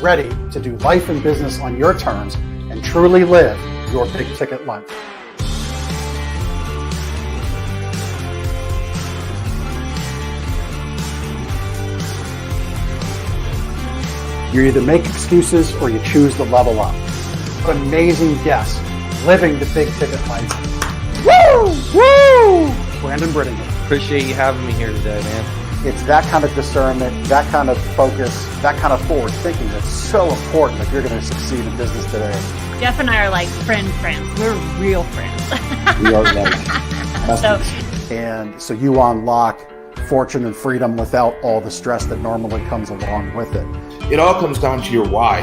ready to do life and business on your terms and truly live your big ticket life. You either make excuses or you choose to level up. What amazing guests living the big ticket life. Woo! Woo! Brandon Brittingham. Appreciate you having me here today, man. It's that kind of discernment, that kind of focus, that kind of forward thinking that's so important if you're going to succeed in business today. Jeff and I are like friends. We're real friends. We are And so you unlock fortune and freedom without all the stress that normally comes along with it. It all comes down to your why.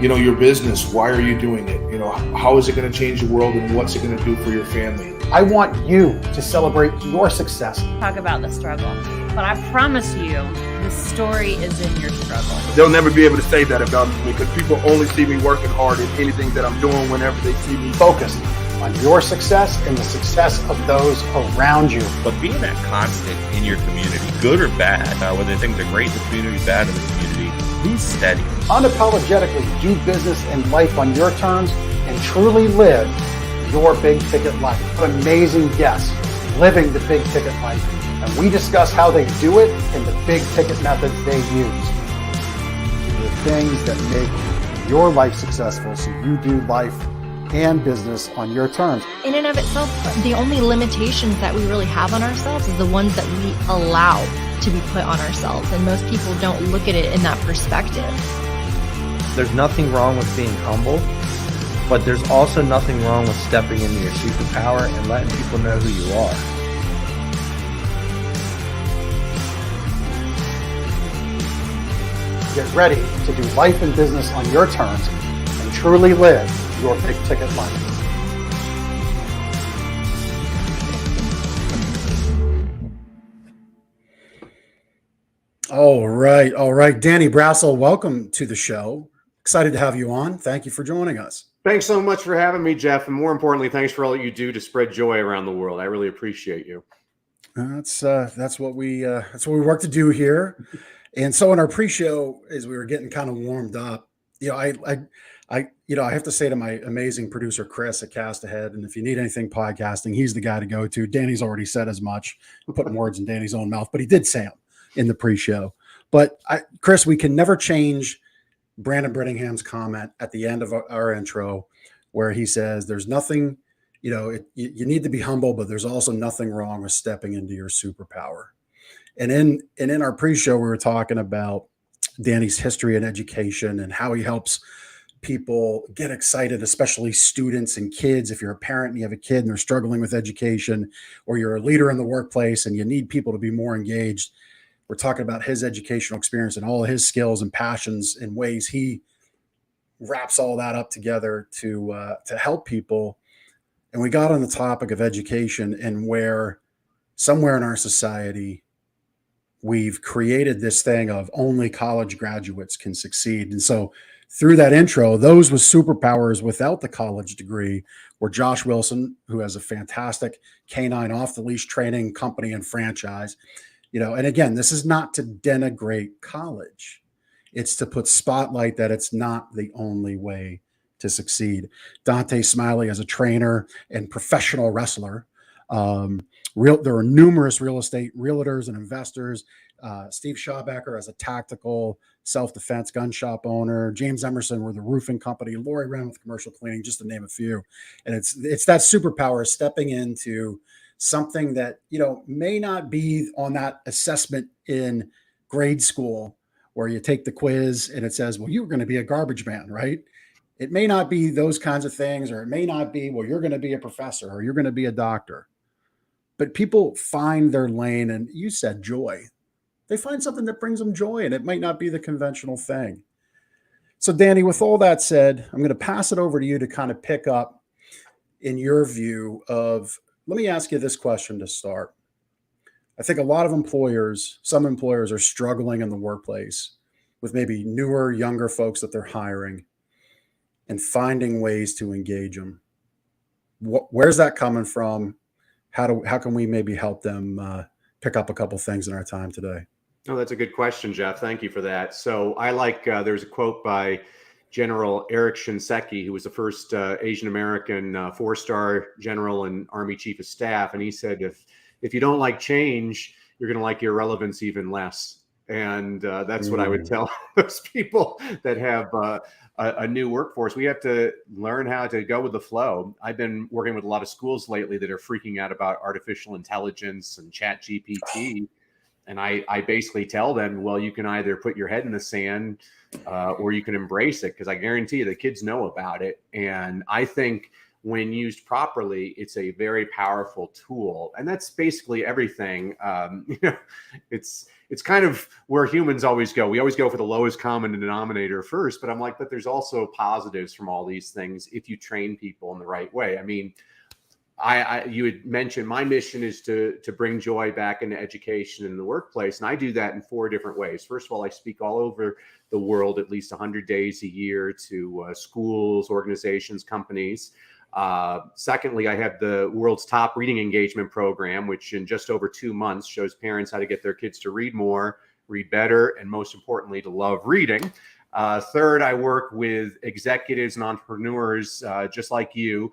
Your business, why are you doing it? How is it going to change the world and what's it going to do for your family? I want you to celebrate your success. Talk about the struggle. But I promise you, the story is in your struggle. They'll never be able to say that about me because people only see me working hard in anything that I'm doing whenever they see me. Focused on your success and the success of those around you. But being that constant in your community, good or bad, whether things are great in the community, bad in the community, who's steady? Unapologetically do business and life on your terms and truly live your big ticket life. What amazing guests living the big ticket life. And we discuss how they do it and the big ticket methods they use. The things that make your life successful so you do life and business on your terms. In and of itself, the only limitations that we really have on ourselves is the ones that we allow to be put on ourselves. And most people don't look at it in that perspective. There's nothing wrong with being humble, but there's also nothing wrong with stepping into your superpower and letting people know who you are. Get ready to do life and business on your terms and truly live your big ticket life. All right. Danny Brassell, welcome to the show. Excited to have you on. Thank you for joining us. Thanks so much for having me, Jeff. And more importantly, thanks for all that you do to spread joy around the world. I really appreciate you. That's what we work to do here. And so in our pre-show, as we were getting kind of warmed up, I have to say to my amazing producer, Chris at Cast Ahead, and if you need anything podcasting, he's the guy to go to. Danny's already said as much, putting words in Danny's own mouth, but he did say them in the pre-show. But Chris, we can never change Brandon Brittingham's comment at the end of our intro, where he says, there's nothing, you need to be humble, but there's also nothing wrong with stepping into your superpower. And in our pre-show, we were talking about Danny's history in education and how he helps people get excited, especially students and kids. If you're a parent and you have a kid and they're struggling with education, or you're a leader in the workplace and you need people to be more engaged, we're talking about his educational experience and all of his skills and passions and ways he wraps all that up together to help people. And we got on the topic of education and where somewhere in our society, we've created this thing of only college graduates can succeed. And so through that intro, those with superpowers without the college degree were Josh Wilson, who has a fantastic canine off the leash training company and franchise. And again, this is not to denigrate college. It's to put spotlight that it's not the only way to succeed. Dante Smiley as a trainer and professional wrestler. There are numerous real estate realtors and investors. Steve Schaubecker as a tactical self-defense gun shop owner. James Emerson with the roofing company. Lori Wren with commercial cleaning, just to name a few. And it's that superpower stepping into something that may not be on that assessment in grade school where you take the quiz and it says, well, you're going to be a garbage man, right? It may not be those kinds of things, or it may not be, well, you're going to be a professor or you're going to be a doctor. But people find their lane, and you said joy. They find something that brings them joy, and it might not be the conventional thing. So, Danny, with all that said, I'm going to pass it over to you to kind of pick up in your view of, let me ask you this question to start. I think a lot of some employers are struggling in the workplace with maybe newer, younger folks that they're hiring and finding ways to engage them. Where's that coming from? How can we maybe help them pick up a couple things in our time today? Oh, that's a good question, Jeff. Thank you for that. So I like, there's a quote by General Eric Shinseki, who was the first Asian American 4-star general and Army Chief of Staff. And he said, if you don't like change, you're going to like irrelevance even less. And that's what I would tell those people that have a new workforce. We have to learn how to go with the flow. I've been working with a lot of schools lately that are freaking out about artificial intelligence and chat GPT. And I basically tell them, well, you can either put your head in the sand or you can embrace it, because I guarantee you the kids know about it. And I think when used properly, it's a very powerful tool. And that's basically everything. It's kind of where humans always go. We always go for the lowest common denominator first. But I'm like, but there's also positives from all these things if you train people in the right way. I mean, you had mentioned my mission is to bring joy back into education in the workplace. And I do that in 4 different ways. First of all, I speak all over the world, at least 100 days a year, to schools, organizations, companies. Secondly, I have the world's top reading engagement program, which in just over 2 months shows parents how to get their kids to read more, read better, and most importantly, to love reading. Third, I work with executives and entrepreneurs just like you,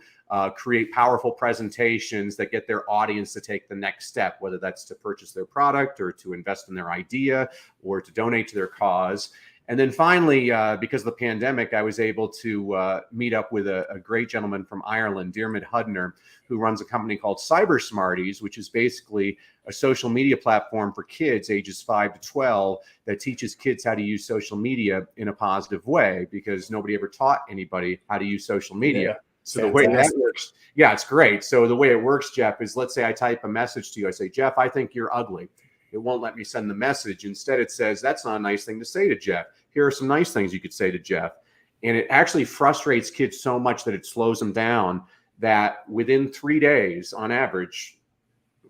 create powerful presentations that get their audience to take the next step, whether that's to purchase their product or to invest in their idea or to donate to their cause. And then finally, because of the pandemic, I was able to meet up with a great gentleman from Ireland, Diarmuid Hudner, who runs a company called Smarties, which is basically a social media platform for kids ages 5 to 12 that teaches kids how to use social media in a positive way, because nobody ever taught anybody how to use social media. Yeah. So the way that works, yeah, it's great. So the way it works, Jeff, is let's say I type a message to you. I say, Jeff, I think you're ugly. It won't let me send the message. Instead, it says, that's not a nice thing to say to Jeff. Here are some nice things you could say to Jeff. And it actually frustrates kids so much that it slows them down, that within 3 days, on average,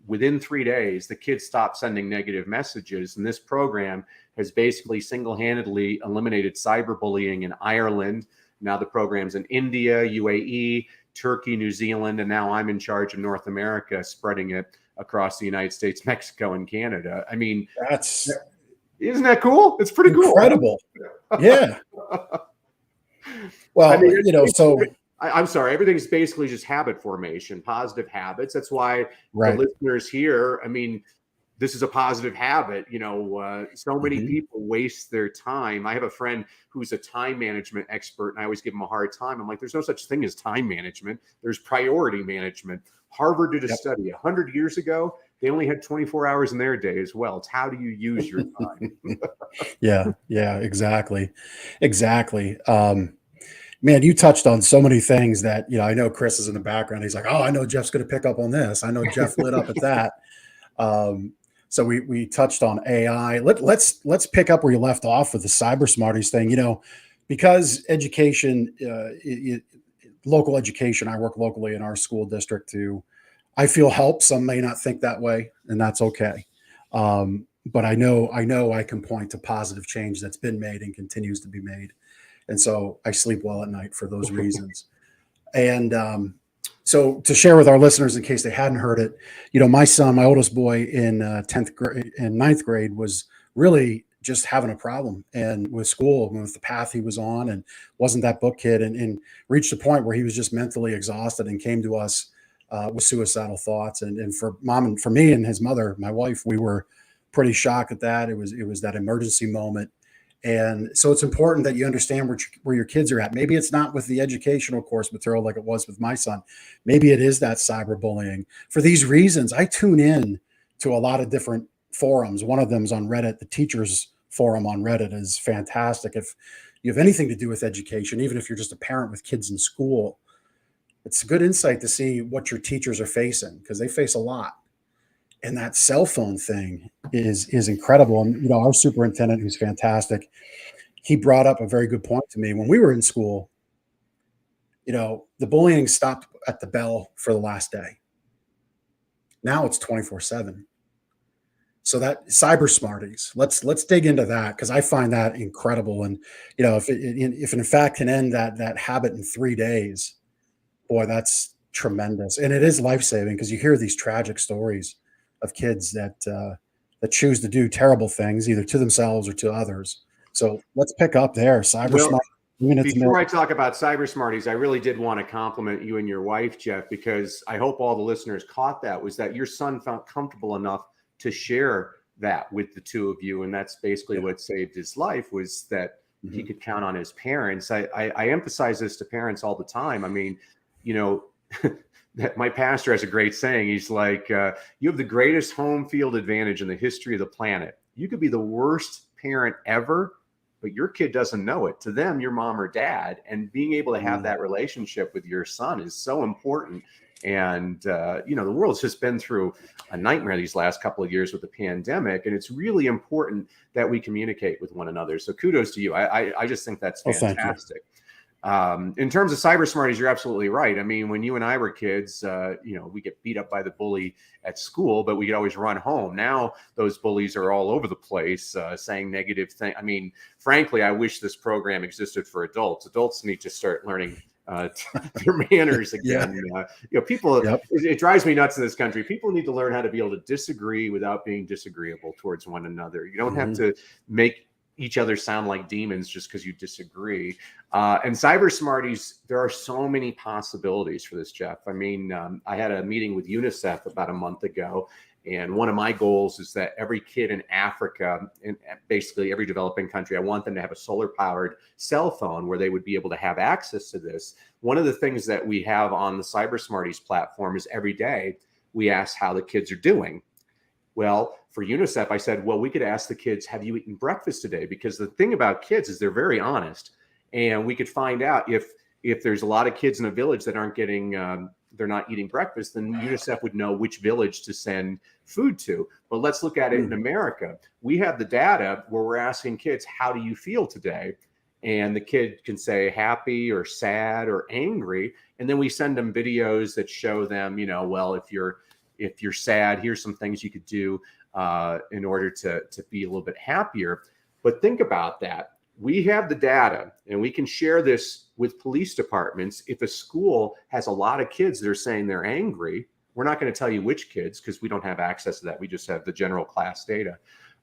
within 3 days, the kids stop sending negative messages. And this program has basically single-handedly eliminated cyberbullying in Ireland. Now the program's in India, UAE, Turkey, New Zealand, and now I'm in charge of North America, spreading it across the United States, Mexico, and Canada. I mean, isn't that cool? It's pretty incredible. Cool. Yeah. Well, I mean, so I'm sorry. Everything's basically just habit formation, positive habits. That's why the listeners here, I mean, this is a positive habit. So many people waste their time. I have a friend who's a time management expert, and I always give him a hard time. I'm like, there's no such thing as time management. There's priority management. Harvard did a study 100 years ago. They only had 24 hours in their day as well. It's how do you use your time? Yeah, exactly. Man, you touched on so many things that, I know Chris is in the background. He's like, oh, I know Jeff's going to pick up on this. I know Jeff lit up at that. So we touched on AI. Let's pick up where you left off with the cyber Smarties thing. Because education, local education, I work locally in our school district too. I feel help. Some may not think that way, and that's okay. But I know I can point to positive change that's been made and continues to be made. And so I sleep well at night for those reasons. And so to share with our listeners, in case they hadn't heard it, my son, my oldest boy in 10th grade and 9th grade, was really just having a problem and with school and with the path he was on, and wasn't that book kid, and reached a point where he was just mentally exhausted and came to us with suicidal thoughts. And for mom and for me and his mother, my wife, we were pretty shocked at that. It was that emergency moment. And so it's important that you understand where your kids are at. Maybe it's not with the educational course material like it was with my son. Maybe it is that cyberbullying. For these reasons, I tune in to a lot of different forums. One of them is on Reddit. The teachers forum on Reddit is fantastic. If you have anything to do with education, even if you're just a parent with kids in school, it's a good insight to see what your teachers are facing, because they face a lot. And that cell phone thing is incredible. And, our superintendent, who's fantastic, he brought up a very good point to me. When we were in school, the bullying stopped at the bell for the last day. Now it's 24/7. So that cyber Smarties, let's dig into that, because I find that incredible. And, if it in fact can end that habit in 3 days, boy, that's tremendous. And it is life-saving, because you hear these tragic stories of kids that that choose to do terrible things either to themselves or to others. So let's pick up there. Cyber Well, smart. Before I talk about cyber Smarties, I really did want to compliment you and your wife, Jeff, because I hope all the listeners caught that, was that your son felt comfortable enough to share that with the two of you. And that's basically what saved his life, was that he could count on his parents. I emphasize this to parents all the time. I mean, you know, my pastor has a great saying. He's like, you have the greatest home field advantage in the history of the planet. You could be the worst parent ever, but your kid doesn't know it. To them, your mom or dad, and being able to have that relationship with your son is so important. And, you know, the world's just been through a nightmare these last couple of years with the pandemic. And it's really important that we communicate with one another. So kudos to you. I just think that's fantastic. In terms of cyber Smarties, you're absolutely right. I mean, when you and I were kids, you know, we get beat up by the bully at school, but we could always run home. Now those bullies are all over the place, saying negative things. I mean, frankly, I wish this program existed for adults. Adults need to start learning their manners again. You know, people, it drives me nuts in this country. People need to learn how to be able to disagree without being disagreeable towards one another. You don't have to make each other sound like demons just because you disagree. And cyber Smarties, there are so many possibilities for this, Jeff. I mean, I had a meeting with UNICEF about a month ago, and one of my goals is that every kid in Africa, and basically every developing country, I want them to have a solar-powered cell phone where they would be able to have access to this. One of the things that we have on the Cyber Smarties platform is every day we ask how the kids are doing. Well, for UNICEF, I said, well, we could ask the kids, have you eaten breakfast today? Because the thing about kids is they're very honest. And we could find out if there's a lot of kids in a village that aren't getting, they're not eating breakfast, then UNICEF would know which village to send food to. But let's look at it in America. We have the data where we're asking kids, how do you feel today? And the kid can say happy or sad or angry. And then we send them videos that show them, you know, well, if you're sad, here's some things you could do in order to be a little bit happier. But think about that. We have the data, and we can share this with police departments. If a school has a lot of kids that are saying they're angry, we're not going to tell you which kids because we don't have access to that. We just have the general class data.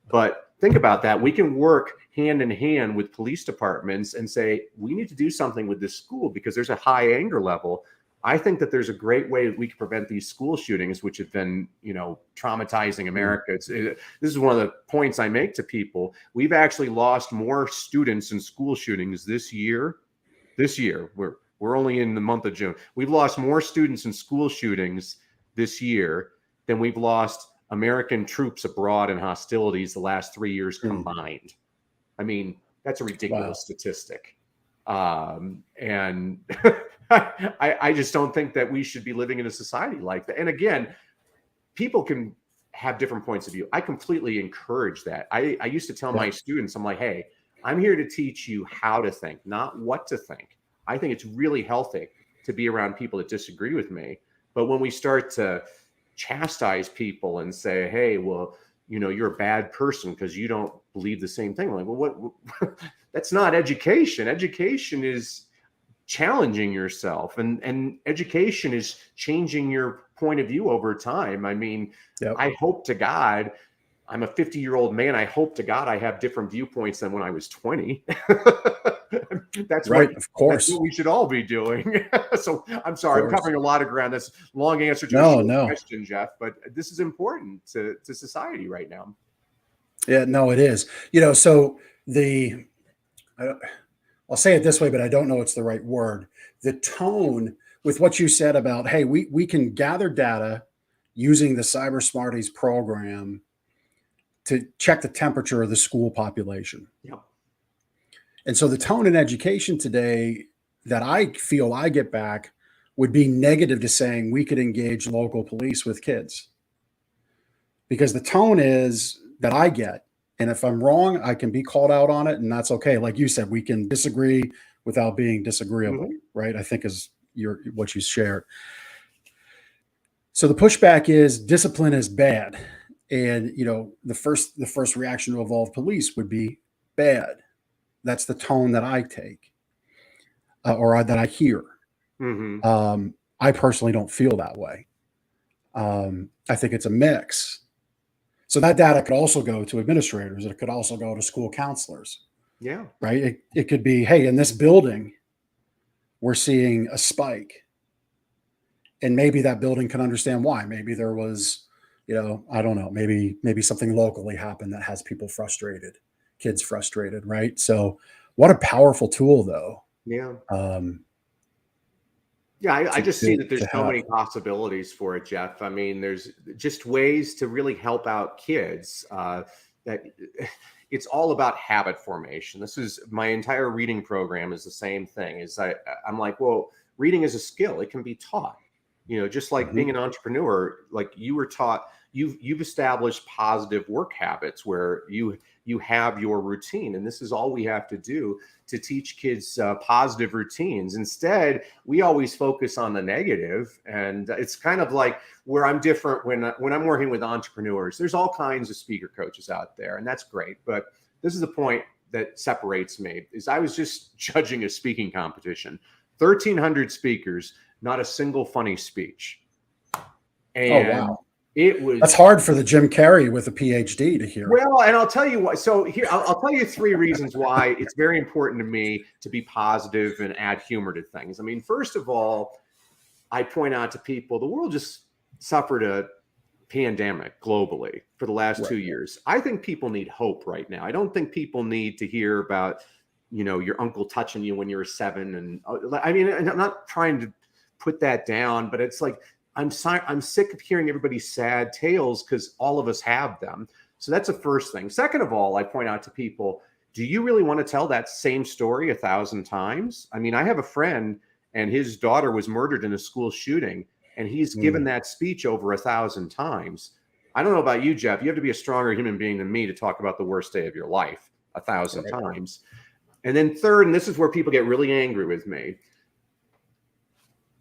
But think about that. We can work hand in hand with police departments and say, we need to do something with this school because there's a high anger level. I think that there's a great way that we can prevent these school shootings, which have been, you know, traumatizing America. This is one of the points I make to people. We've actually lost more students in school shootings this year. We're only in the month of June. We've lost more students in school shootings this year than we've lost American troops abroad in hostilities the last 3 years combined. I mean, that's a ridiculous statistic. And I just don't think that we should be living in a society like that. And again, people can have different points of view. I completely encourage that. I used to tell my students, I'm like, hey, I'm here to teach you how to think, not what to think. I think it's really healthy to be around people that disagree with me. But when we start to chastise people and say, hey, well, you know, you're a bad person because you don't believe the same thing. I'm like, well, what? That's not education. Education is challenging yourself, and education is changing your point of view over time. I mean, I hope to God, I'm a 50-year-old man. I hope to God I have different viewpoints than when I was 20. That's right. Of course. That's what we should all be doing. So I'm sorry, I'm covering a lot of ground. That's a long answer to a short question, Jeff, but this is important to society right now. Yeah, no, it is. You know, so I'll say it this way, but I don't know it's the right word. The tone with what you said about, hey, we can gather data using the Cyber Smarties program to check the temperature of the school population. Yeah. And so the tone in education today that I feel I get back would be negative to saying we could engage local police with kids. Because the tone is that I get, and if I'm wrong, I can be called out on it, and that's okay. Like you said, we can disagree without being disagreeable, right? I think is what you shared. So the pushback is discipline is bad. And, you know, the first reaction to evolve police would be bad. That's the tone that I take or that I hear. I personally don't feel that way. I think it's a mix. So that data could also go to administrators. It could also go to school counselors, Yeah. right? It could be, hey, in this building, we're seeing a spike. And maybe that building can understand why. Maybe there was, I don't know, maybe something locally happened that has people frustrated, kids frustrated, right? So what a powerful tool, though. Yeah. Um, Yeah, I just see that to there's so have. many possibilities for it, Jeff. I mean, there's just ways to really help out kids. That it's all about habit formation. This is my entire reading program is the same thing. I'm like, well, reading is a skill. It can be taught. Just like being an entrepreneur, like you were taught, you've established positive work habits where you have your routine, and this is all we have to do to teach kids positive routines. Instead, we always focus on the negative, and it's kind of like where I'm different when I'm working with entrepreneurs. There's all kinds of speaker coaches out there, and that's great. But this is the point that separates me. Is I was just judging a speaking competition, 1,300 speakers, not a single funny speech, and wow. It That's hard for the Jim Carrey with a PhD to hear. Well, and I'll tell you why. So here, I'll tell you 3 reasons why it's very important to me to be positive and add humor to things. I mean, first of all, I point out to people the world just suffered a pandemic globally for the last 2 years. I think people need hope right now. I don't think people need to hear about, your uncle touching you when you were 7. And I mean, I'm not trying to put that down, but it's like, I'm sick of hearing everybody's sad tales because all of us have them. So that's the first thing. Second of all, I point out to people, do you really want to tell that same story 1,000 times? I mean, I have a friend and his daughter was murdered in a school shooting, and he's given that speech over 1,000 times. I don't know about you, Jeff. You have to be a stronger human being than me to talk about the worst day of your life 1,000 times. And then third, and this is where people get really angry with me.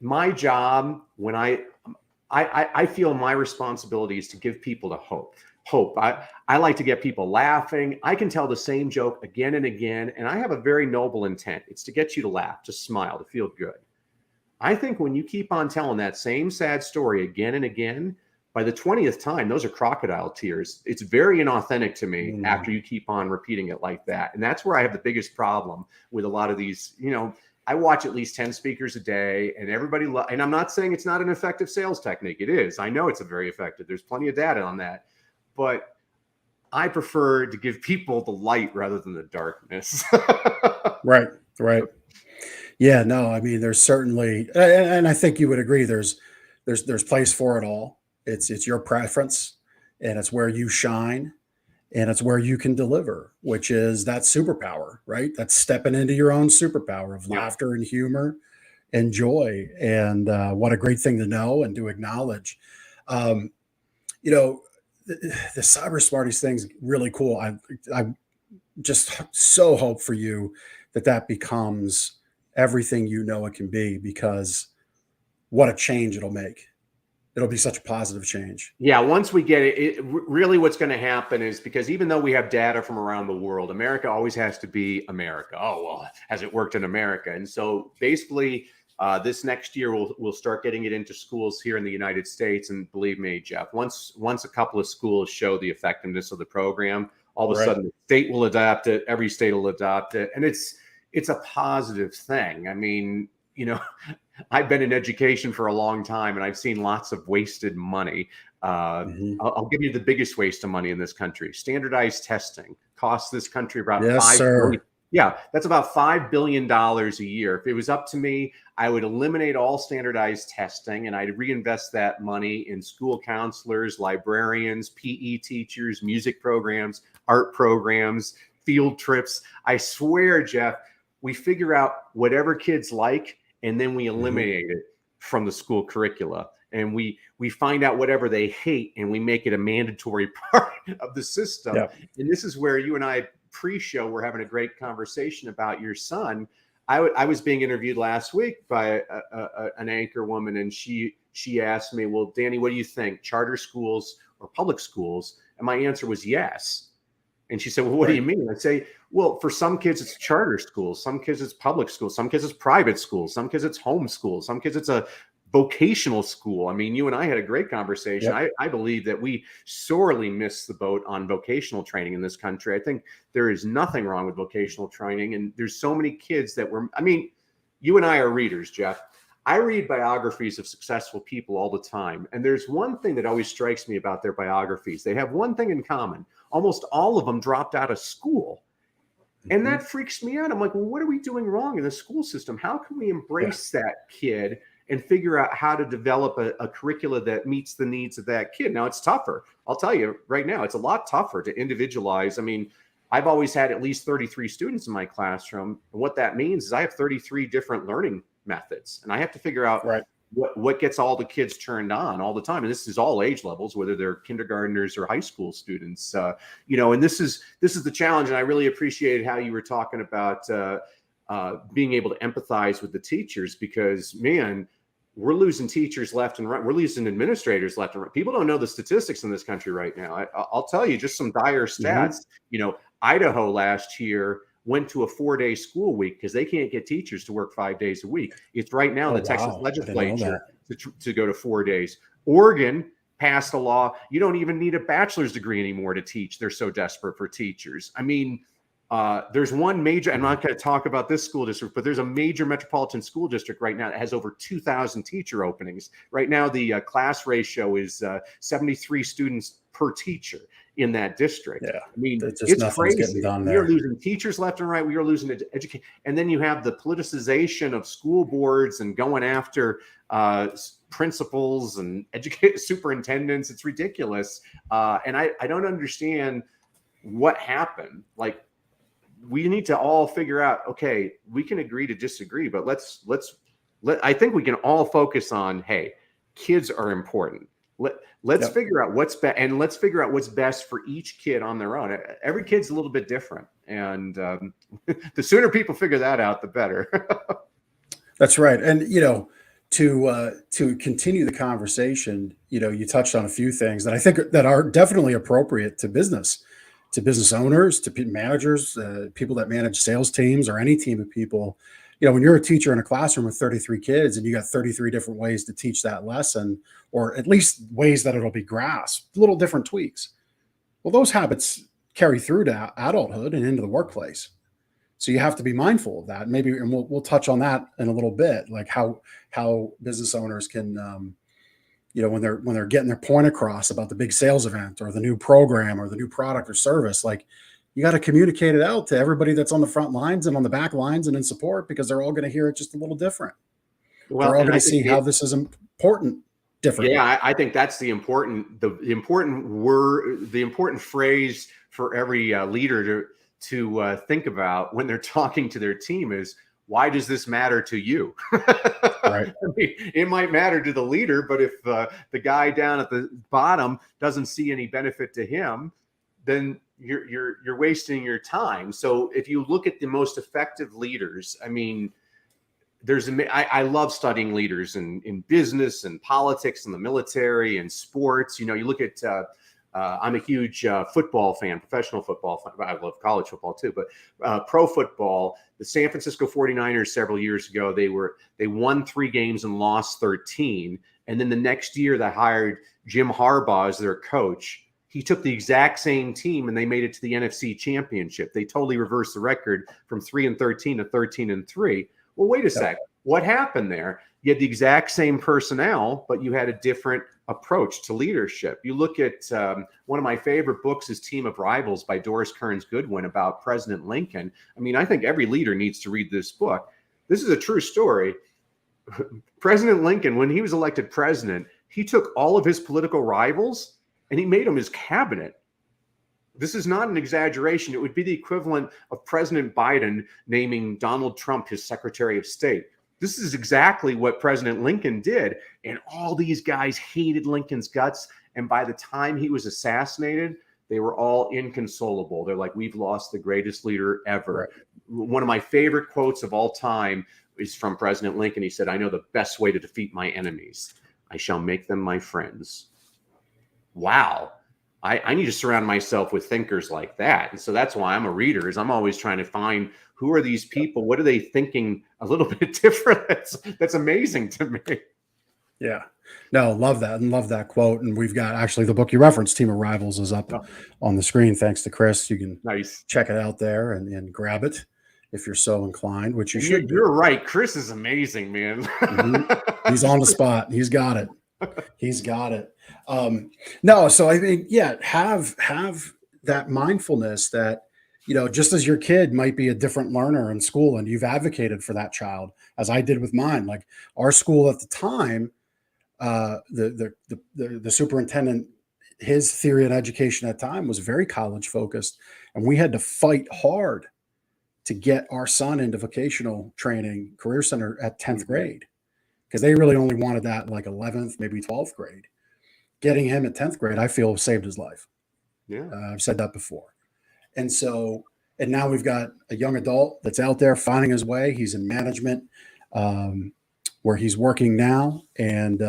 My job, when I feel my responsibility is to give people the hope. I like to get people laughing. I can tell the same joke again and again, and I have a very noble intent. It's to get you to laugh, to smile, to feel good. I think when you keep on telling that same sad story again and again, by the 20th time, those are crocodile tears. It's very inauthentic to me after you keep on repeating it like that. And that's where I have the biggest problem with a lot of these, I watch at least 10 speakers a day, and everybody and I'm not saying it's not an effective sales technique. It is. I know it's a very effective. There's plenty of data on that. But I prefer to give people the light rather than the darkness. Right. Yeah, no, I mean, there's certainly, and I think you would agree, there's place for it all. It's your preference, and it's where you shine, and it's where you can deliver, which is that superpower, right? That's stepping into your own superpower of laughter and humor and joy. And what a great thing to know and to acknowledge. The Cyber Smarties thing's really cool. I just so hope for you that becomes everything it can be, because what a change it'll make. It'll be such a positive change. Yeah, once we get it, really what's going to happen is, because even though we have data from around the world, America always has to be America. Oh, well, has it worked in America? And so basically this next year, we'll start getting it into schools here in the United States. And believe me, Jeff, once a couple of schools show the effectiveness of the program, all of a sudden the state will adopt it. Every state will adopt it. And it's a positive thing. I mean, I've been in education for a long time, and I've seen lots of wasted money. I'll give you the biggest waste of money in this country. Standardized testing costs this country about $5 billion. Yeah, that's about $5 billion a year. If it was up to me, I would eliminate all standardized testing, and I'd reinvest that money in school counselors, librarians, PE teachers, music programs, art programs, field trips. I swear, Jeff, we figure out whatever kids like, and then we eliminate it from the school curricula. And we find out whatever they hate, and we make it a mandatory part of the system. Yep. And this is where you and I pre-show were having a great conversation about your son. I was being interviewed last week by an anchor woman, and she asked me, well, Danny, what do you think, charter schools or public schools? And my answer was yes. And she said, well, what do you mean? I say, well, for some kids, it's charter schools. Some kids, it's public schools. Some kids, it's private schools. Some kids, it's home schools. Some kids, it's a vocational school. I mean, you and I had a great conversation. Yep. I believe that we sorely missed the boat on vocational training in this country. I think there is nothing wrong with vocational training. And there's so many kids that were, I mean, you and I are readers, Jeff. I read biographies of successful people all the time. And there's one thing that always strikes me about their biographies. They have one thing in common. Almost all of them dropped out of school. And that freaks me out. I'm like, well, what are we doing wrong in the school system? How can we embrace that kid and figure out how to develop a curricula that meets the needs of that kid? Now, it's tougher. I'll tell you right now, it's a lot tougher to individualize. I mean, I've always had at least 33 students in my classroom. And what that means is I have 33 different learning methods. And I have to figure out what gets all the kids turned on all the time. And this is all age levels, whether they're kindergartners or high school students, you know, and this is the challenge. And I really appreciated how you were talking about being able to empathize with the teachers, because, man, we're losing teachers left and right. We're losing administrators left and right. People don't know the statistics in this country right now. I'll tell you just some dire stats. You know, Idaho last year went to a 4-day school week because they can't get teachers to work 5 days a week. It's right now in the Texas legislature to go to 4 days. Oregon passed a law. You don't even need a bachelor's degree anymore to teach. They're so desperate for teachers. I mean, there's one major, I'm not going to talk about this school district, but there's a major metropolitan school district right now that has over 2,000 teacher openings. Right now, the class ratio is 73 students per teacher in that district. I mean, it's crazy. We are losing teachers left and right. We are losing education. And then you have the politicization of school boards and going after principals and superintendents. It's ridiculous. And I don't understand what happened. Like, we need to all figure out, okay, we can agree to disagree, but I think we can all focus on, hey, kids are important. Let's figure out what's best, and let's figure out what's best for each kid on their own. Every kid's a little bit different, and the sooner people figure that out, the better. That's right. And, you know, to continue the conversation, you know, you touched on a few things that I think that are definitely appropriate to business owners, to managers, people that manage sales teams, or any team of people. You know, when you're a teacher in a classroom with 33 kids and you got 33 different ways to teach that lesson, or at least ways that it'll be grasped, little different tweaks. Well, those habits carry through to adulthood and into the workplace. So you have to be mindful of that. Maybe, and we'll touch on that in a little bit, like how business owners can, you know, when they're getting their point across about the big sales event or the new program or the new product or service, like, you got to communicate it out to everybody that's on the front lines and on the back lines and in support, because they're all going to hear it just a little different. Well, they're all going to see how this is important differently. Yeah, I think that's the important word, the important phrase for every leader to think about when they're talking to their team is, why does this matter to you? Right. I mean, it might matter to the leader, but if the guy down at the bottom doesn't see any benefit to him, then you're wasting your time. So if you look at the most effective leaders, I mean, I love studying leaders in business and politics and the military and sports. You know, you look at I'm a huge football fan, professional football fan. I love college football too, but pro football, the San Francisco 49ers several years ago, they won 3 games and lost 13. And then the next year they hired Jim Harbaugh as their coach. He took the exact same team and they made it to the NFC Championship. They totally reversed the record from 3-13 to 13-3. Well, wait a sec. What happened there? You had the exact same personnel, but you had a different approach to leadership. You look at one of my favorite books is Team of Rivals by Doris Kearns Goodwin about President Lincoln. I mean, I think every leader needs to read this book. This is a true story. President Lincoln, when he was elected president, he took all of his political rivals and he made them his cabinet. This is not an exaggeration. It would be the equivalent of President Biden naming Donald Trump his Secretary of State. This is exactly what President Lincoln did. And all these guys hated Lincoln's guts. And by the time he was assassinated, they were all inconsolable. They're like, we've lost the greatest leader ever. Right. One of my favorite quotes of all time is from President Lincoln. He said, I know the best way to defeat my enemies. I shall make them my friends. Wow. I need to surround myself with thinkers like that. And so that's why I'm a reader, is I'm always trying to find, who are these people? What are they thinking a little bit different? That's amazing to me. Yeah. No, love that and love that quote. And we've got actually the book you referenced, Team of Rivals, is up Oh, on the screen. Thanks to Chris. You can nice. check it out there and grab it if you're so inclined, which you And should be. you're right. Chris is amazing, man. He's on the spot. He's got it. He's got it. No, so I think, yeah, have that mindfulness that, just as your kid might be a different learner in school and you've advocated for that child, as I did with mine. Like our school at the time, the superintendent, his theory and education at the time was very college focused, and we had to fight hard to get our son into vocational training career center at 10th grade, because they really only wanted that in like 11th, maybe 12th grade. Getting him at 10th grade, I feel, saved his life. Yeah. I've said that before. And now we've got a young adult that's out there finding his way. He's in management, where he's working now, and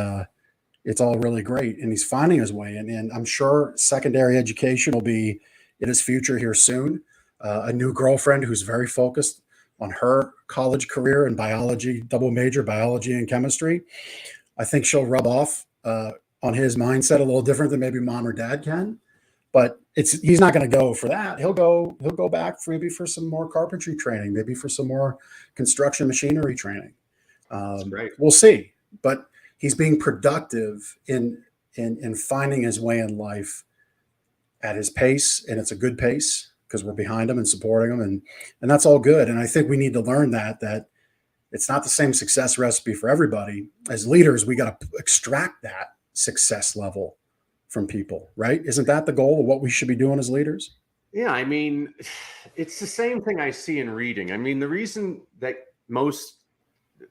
it's all really great. And he's finding his way. And I'm sure secondary education will be in his future here soon. A new girlfriend who's very focused on her college career in biology, double major, biology and chemistry. I think she'll rub off on his mindset a little different than maybe mom or dad can. But he's not going to go for that. He'll go back maybe for some more carpentry training, maybe for some more construction machinery training. We'll see. But he's being productive in finding his way in life at his pace, and it's a good pace because we're behind him and supporting him, and that's all good. And I think we need to learn that it's not the same success recipe for everybody. As leaders, we got to extract that success level from people, right? Isn't that the goal of what we should be doing as leaders? Yeah, I mean, it's the same thing I see in reading. I mean, the reason that I'm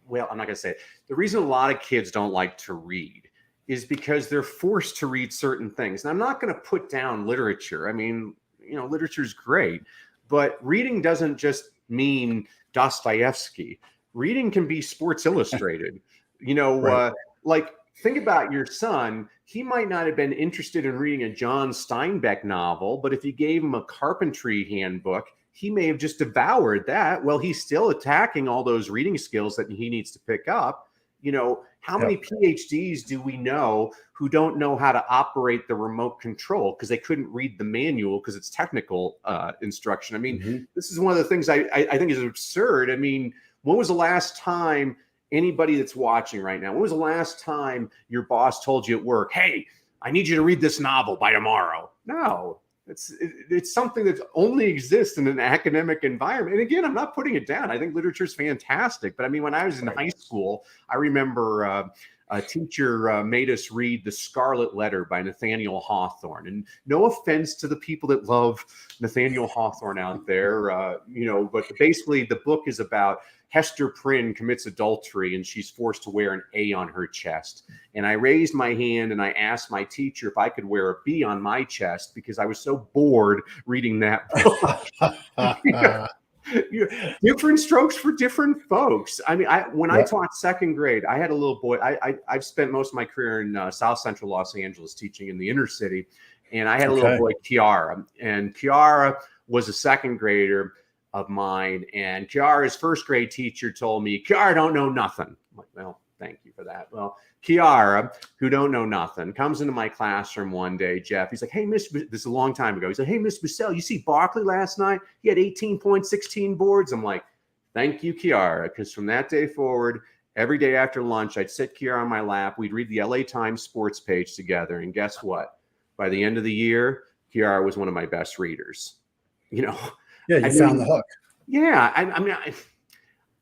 not going to say it. The reason a lot of kids don't like to read is because they're forced to read certain things. And I'm not going to put down literature. I mean, literature's great, but reading doesn't just mean Dostoevsky. Reading can be Sports Illustrated, right. Like, think about your son. He might not have been interested in reading a John Steinbeck novel, but if you gave him a carpentry handbook, he may have just devoured that. Well, he's still attacking all those reading skills that he needs to pick up. How many Ph.Ds do we know who don't know how to operate the remote control because they couldn't read the manual because it's technical instruction? I mean, This is one of the things I think is absurd. I mean, when was the last time anybody that's watching right now, when was the last time your boss told you at work, hey, I need you to read this novel by tomorrow? No, it's something that only exists in an academic environment. And again, I'm not putting it down. I think literature is fantastic. But I mean, when I was in high school, I remember a teacher made us read The Scarlet Letter by Nathaniel Hawthorne. And no offense to the people that love Nathaniel Hawthorne out there, but basically the book is about Hester Prynne commits adultery and she's forced to wear an A on her chest. And I raised my hand and I asked my teacher if I could wear a B on my chest because I was so bored reading that book. Different strokes for different folks. I mean, when I taught second grade, I had a little boy. I've spent most of my career in South Central Los Angeles teaching in the inner city. And I had a little boy, Kiara. And Kiara was a second grader of mine, and Kiara's first grade teacher told me, Kiara don't know nothing. I'm like, well, thank you for that. Well, Kiara, who don't know nothing, comes into my classroom one day, Jeff. He's like, hey, this is a long time ago. He's like, hey, Miss Brassell, you see Barkley last night? He had 18 points, 16 boards. I'm like, thank you, Kiara, because from that day forward, every day after lunch, I'd sit Kiara on my lap. We'd read the LA Times sports page together, and guess what? By the end of the year, Kiara was one of my best readers. Yeah, you found the hook. Yeah,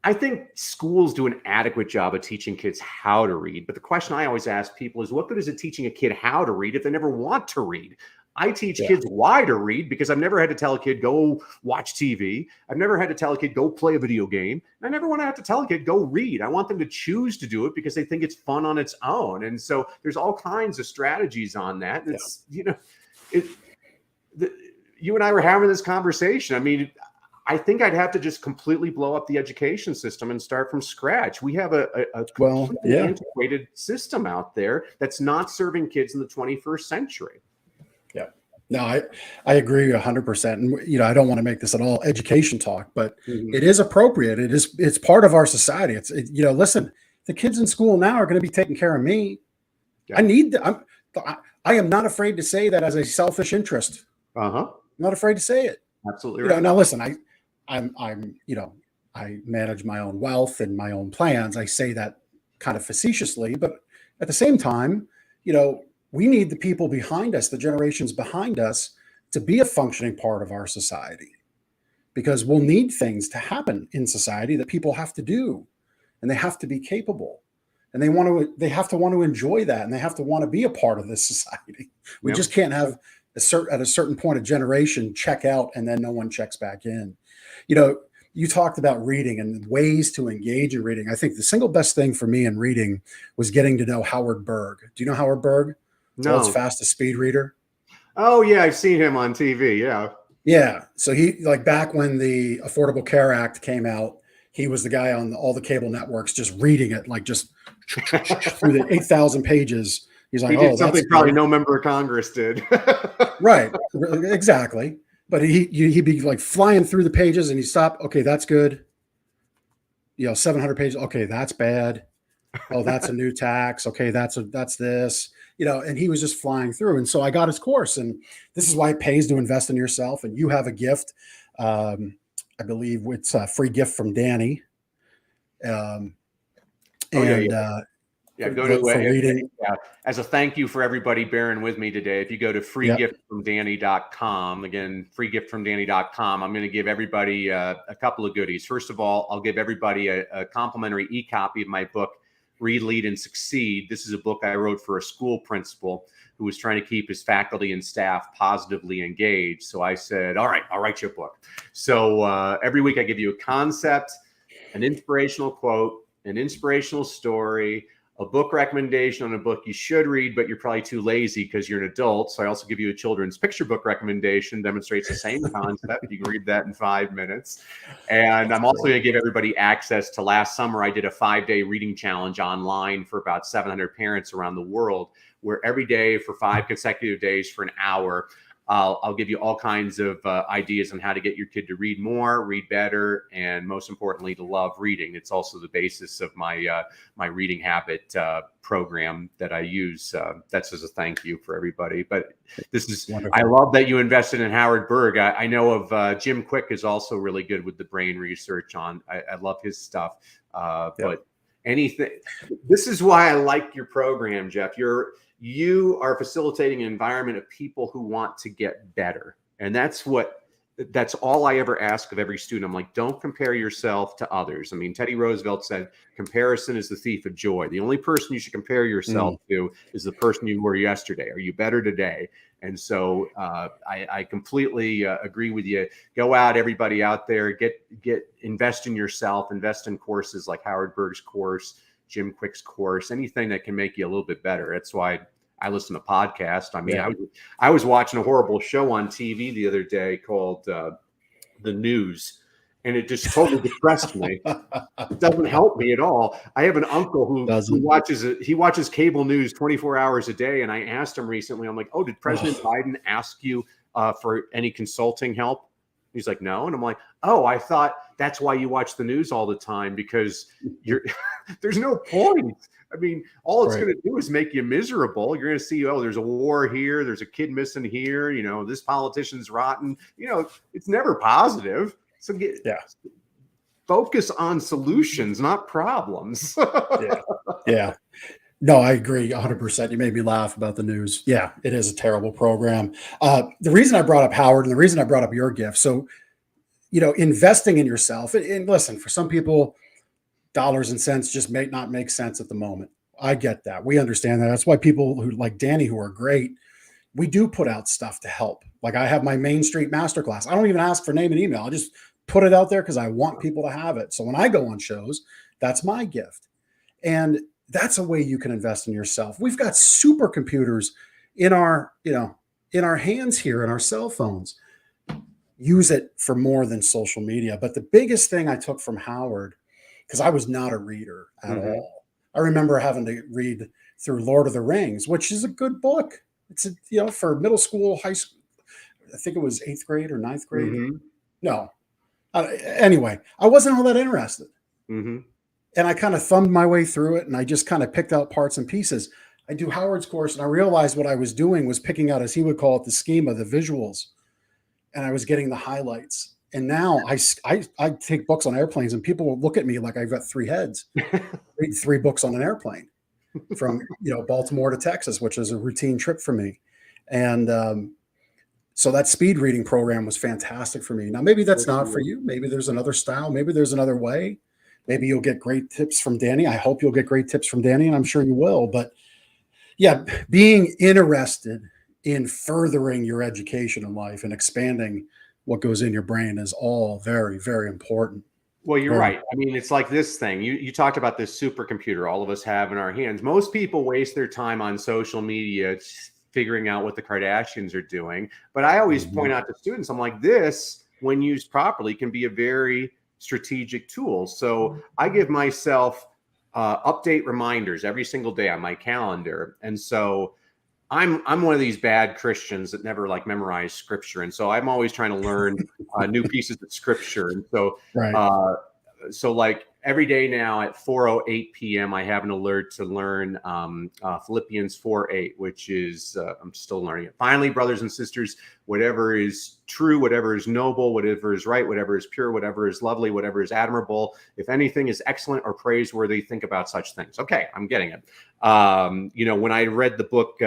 I think schools do an adequate job of teaching kids how to read. But the question I always ask people is, what good is it teaching a kid how to read if they never want to read? I teach kids why to read because I've never had to tell a kid, go watch TV. I've never had to tell a kid, go play a video game. And I never want to have to tell a kid, go read. I want them to choose to do it because they think it's fun on its own. And so there's all kinds of strategies on that. It's, you and I were having this conversation. I mean, I think I'd have to just completely blow up the education system and start from scratch. We have a completely antiquated system out there that's not serving kids in the 21st century. Yeah, no, I agree 100%. And, I don't want to make this at all education talk, but it is appropriate. It's part of our society. Listen, The kids in school now are going to be taking care of me. Yeah. I am not afraid to say that as a selfish interest. Uh-huh. I'm not afraid to say it. Absolutely You right. know, now listen, I'm I manage my own wealth and my own plans. I say that kind of facetiously, but at the same time, we need the people behind us, the generations behind us, to be a functioning part of our society, because we'll need things to happen in society that people have to do, and they have to be capable, and they have to want to enjoy that, and they have to want to be a part of this society. We just can't have at a certain point a generation check out and then no one checks back in. You talked about reading and ways to engage in reading. I think the single best thing for me in reading was getting to know Howard Berg. Do you know Howard Berg? No. World's fastest speed reader. Oh yeah, I've seen him on TV. Yeah. Yeah. So he, like, back when the Affordable Care Act came out, he was the guy on all the cable networks just reading it, like just through the 8,000 pages. He's like, he did something probably no member of Congress did. Right. Exactly. But he'd be like flying through the pages and he'd stop. Okay, that's good. 700 pages. Okay, that's bad. Oh, that's a new tax. Okay, that's this. And he was just flying through. And so I got his course, and this is why it pays to invest in yourself. And you have a gift. I believe it's a free gift from Danny. Go to reading. As a thank you for everybody bearing with me today, if you go to freegiftfromdanny.com, again, freegiftfromdanny.com, I'm going to give everybody a couple of goodies. First of all, I'll give everybody a complimentary e-copy of my book, Read, Lead, and Succeed. This is a book I wrote for a school principal who was trying to keep his faculty and staff positively engaged. So I said, all right, I'll write you a book. So every week I give you a concept, an inspirational quote, an inspirational story, a book recommendation on a book you should read, but you're probably too lazy because you're an adult. So I also give you a children's picture book recommendation, demonstrates the same concept. You can read that in 5 minutes. And I'm also going to give everybody access to, last summer, I did a 5-day reading challenge online for about 700 parents around the world, where every day for 5 consecutive days for an hour, I'll give you all kinds of ideas on how to get your kid to read more, read better, and most importantly, to love reading. It's also the basis of my my reading habit program that I use. That's as a thank you for everybody. But this is wonderful. I love that you invested in Howard Berg. I know of Jim Quick is also really good with the brain research on. I love his stuff. But anything. This is why I like your program, Jeff. You are facilitating an environment of people who want to get better. And that's all I ever ask of every student. I'm like, don't compare yourself to others. I mean, Teddy Roosevelt said, comparison is the thief of joy. The only person you should compare yourself to is the person you were yesterday. Are you better today? And so I completely agree with you. Go out, everybody out there, invest in yourself, invest in courses like Howard Berg's course, Jim Quick's course, anything that can make you a little bit better. That's why I listen to podcasts. I mean, I was watching a horrible show on TV the other day called The News, and it just totally depressed me. It doesn't help me at all. I have an uncle who watches cable news 24 hours a day, and I asked him recently, I'm like, oh, did President Biden ask you for any consulting help? He's like, no. And I'm like, oh, I thought that's why you watch the news all the time, because there's no point. I mean, all it's going to do is make you miserable. You're going to see, oh, there's a war here. There's a kid missing here. This politician's rotten. It's never positive. So focus on solutions, not problems. Yeah. No, I agree 100%. You made me laugh about the news. Yeah, it is a terrible program. The reason I brought up Howard and the reason I brought up your gift. So, investing in yourself, and listen, for some people, dollars and cents just may not make sense at the moment. I get that. We understand that. That's why people who like Danny, who are great, we do put out stuff to help. Like, I have my Main Street Masterclass. I don't even ask for name and email. I just put it out there because I want people to have it. So when I go on shows, that's my gift. And that's a way you can invest in yourself. We've got supercomputers in our hands here, in our cell phones. Use it for more than social media. But the biggest thing I took from Howard, because I was not a reader at all. I remember having to read through Lord of the Rings, which is a good book. It's for middle school, high school. I think it was 8th grade or 9th grade. No. Anyway, I wasn't all that interested. And I kind of thumbed my way through it, and I just kind of picked out parts and pieces. I do Howard's course, and I realized what I was doing was picking out, as he would call it, the schema, the visuals, and I was getting the highlights. And now I take books on airplanes, and people will look at me like I've got three heads. Read 3 books on an airplane from Baltimore to Texas, which is a routine trip for me. And so that speed reading program was fantastic for me. Now, maybe that's not for you. Maybe there's another style. Maybe there's another way. Maybe you'll get great tips from Danny. I hope you'll get great tips from Danny, and I'm sure you will. But yeah, being interested in furthering your education in life and expanding what goes in your brain is all very, very important. Well, you're right. I mean, it's like this thing. You talked about this supercomputer all of us have in our hands. Most people waste their time on social media figuring out what the Kardashians are doing. But I always point out to students, I'm like, this, when used properly, can be a very strategic tool. So I give myself update reminders every single day on my calendar. And so I'm one of these bad Christians that never like memorize scripture. And so I'm always trying to learn new pieces of scripture. And so, so like every day now at 4:08 p.m., I have an alert to learn Philippians 4:8, which is, I'm still learning it. Finally, brothers and sisters, whatever is true, whatever is noble, whatever is right, whatever is pure, whatever is lovely, whatever is admirable, if anything is excellent or praiseworthy, think about such things. Okay, I'm getting it. When I read the book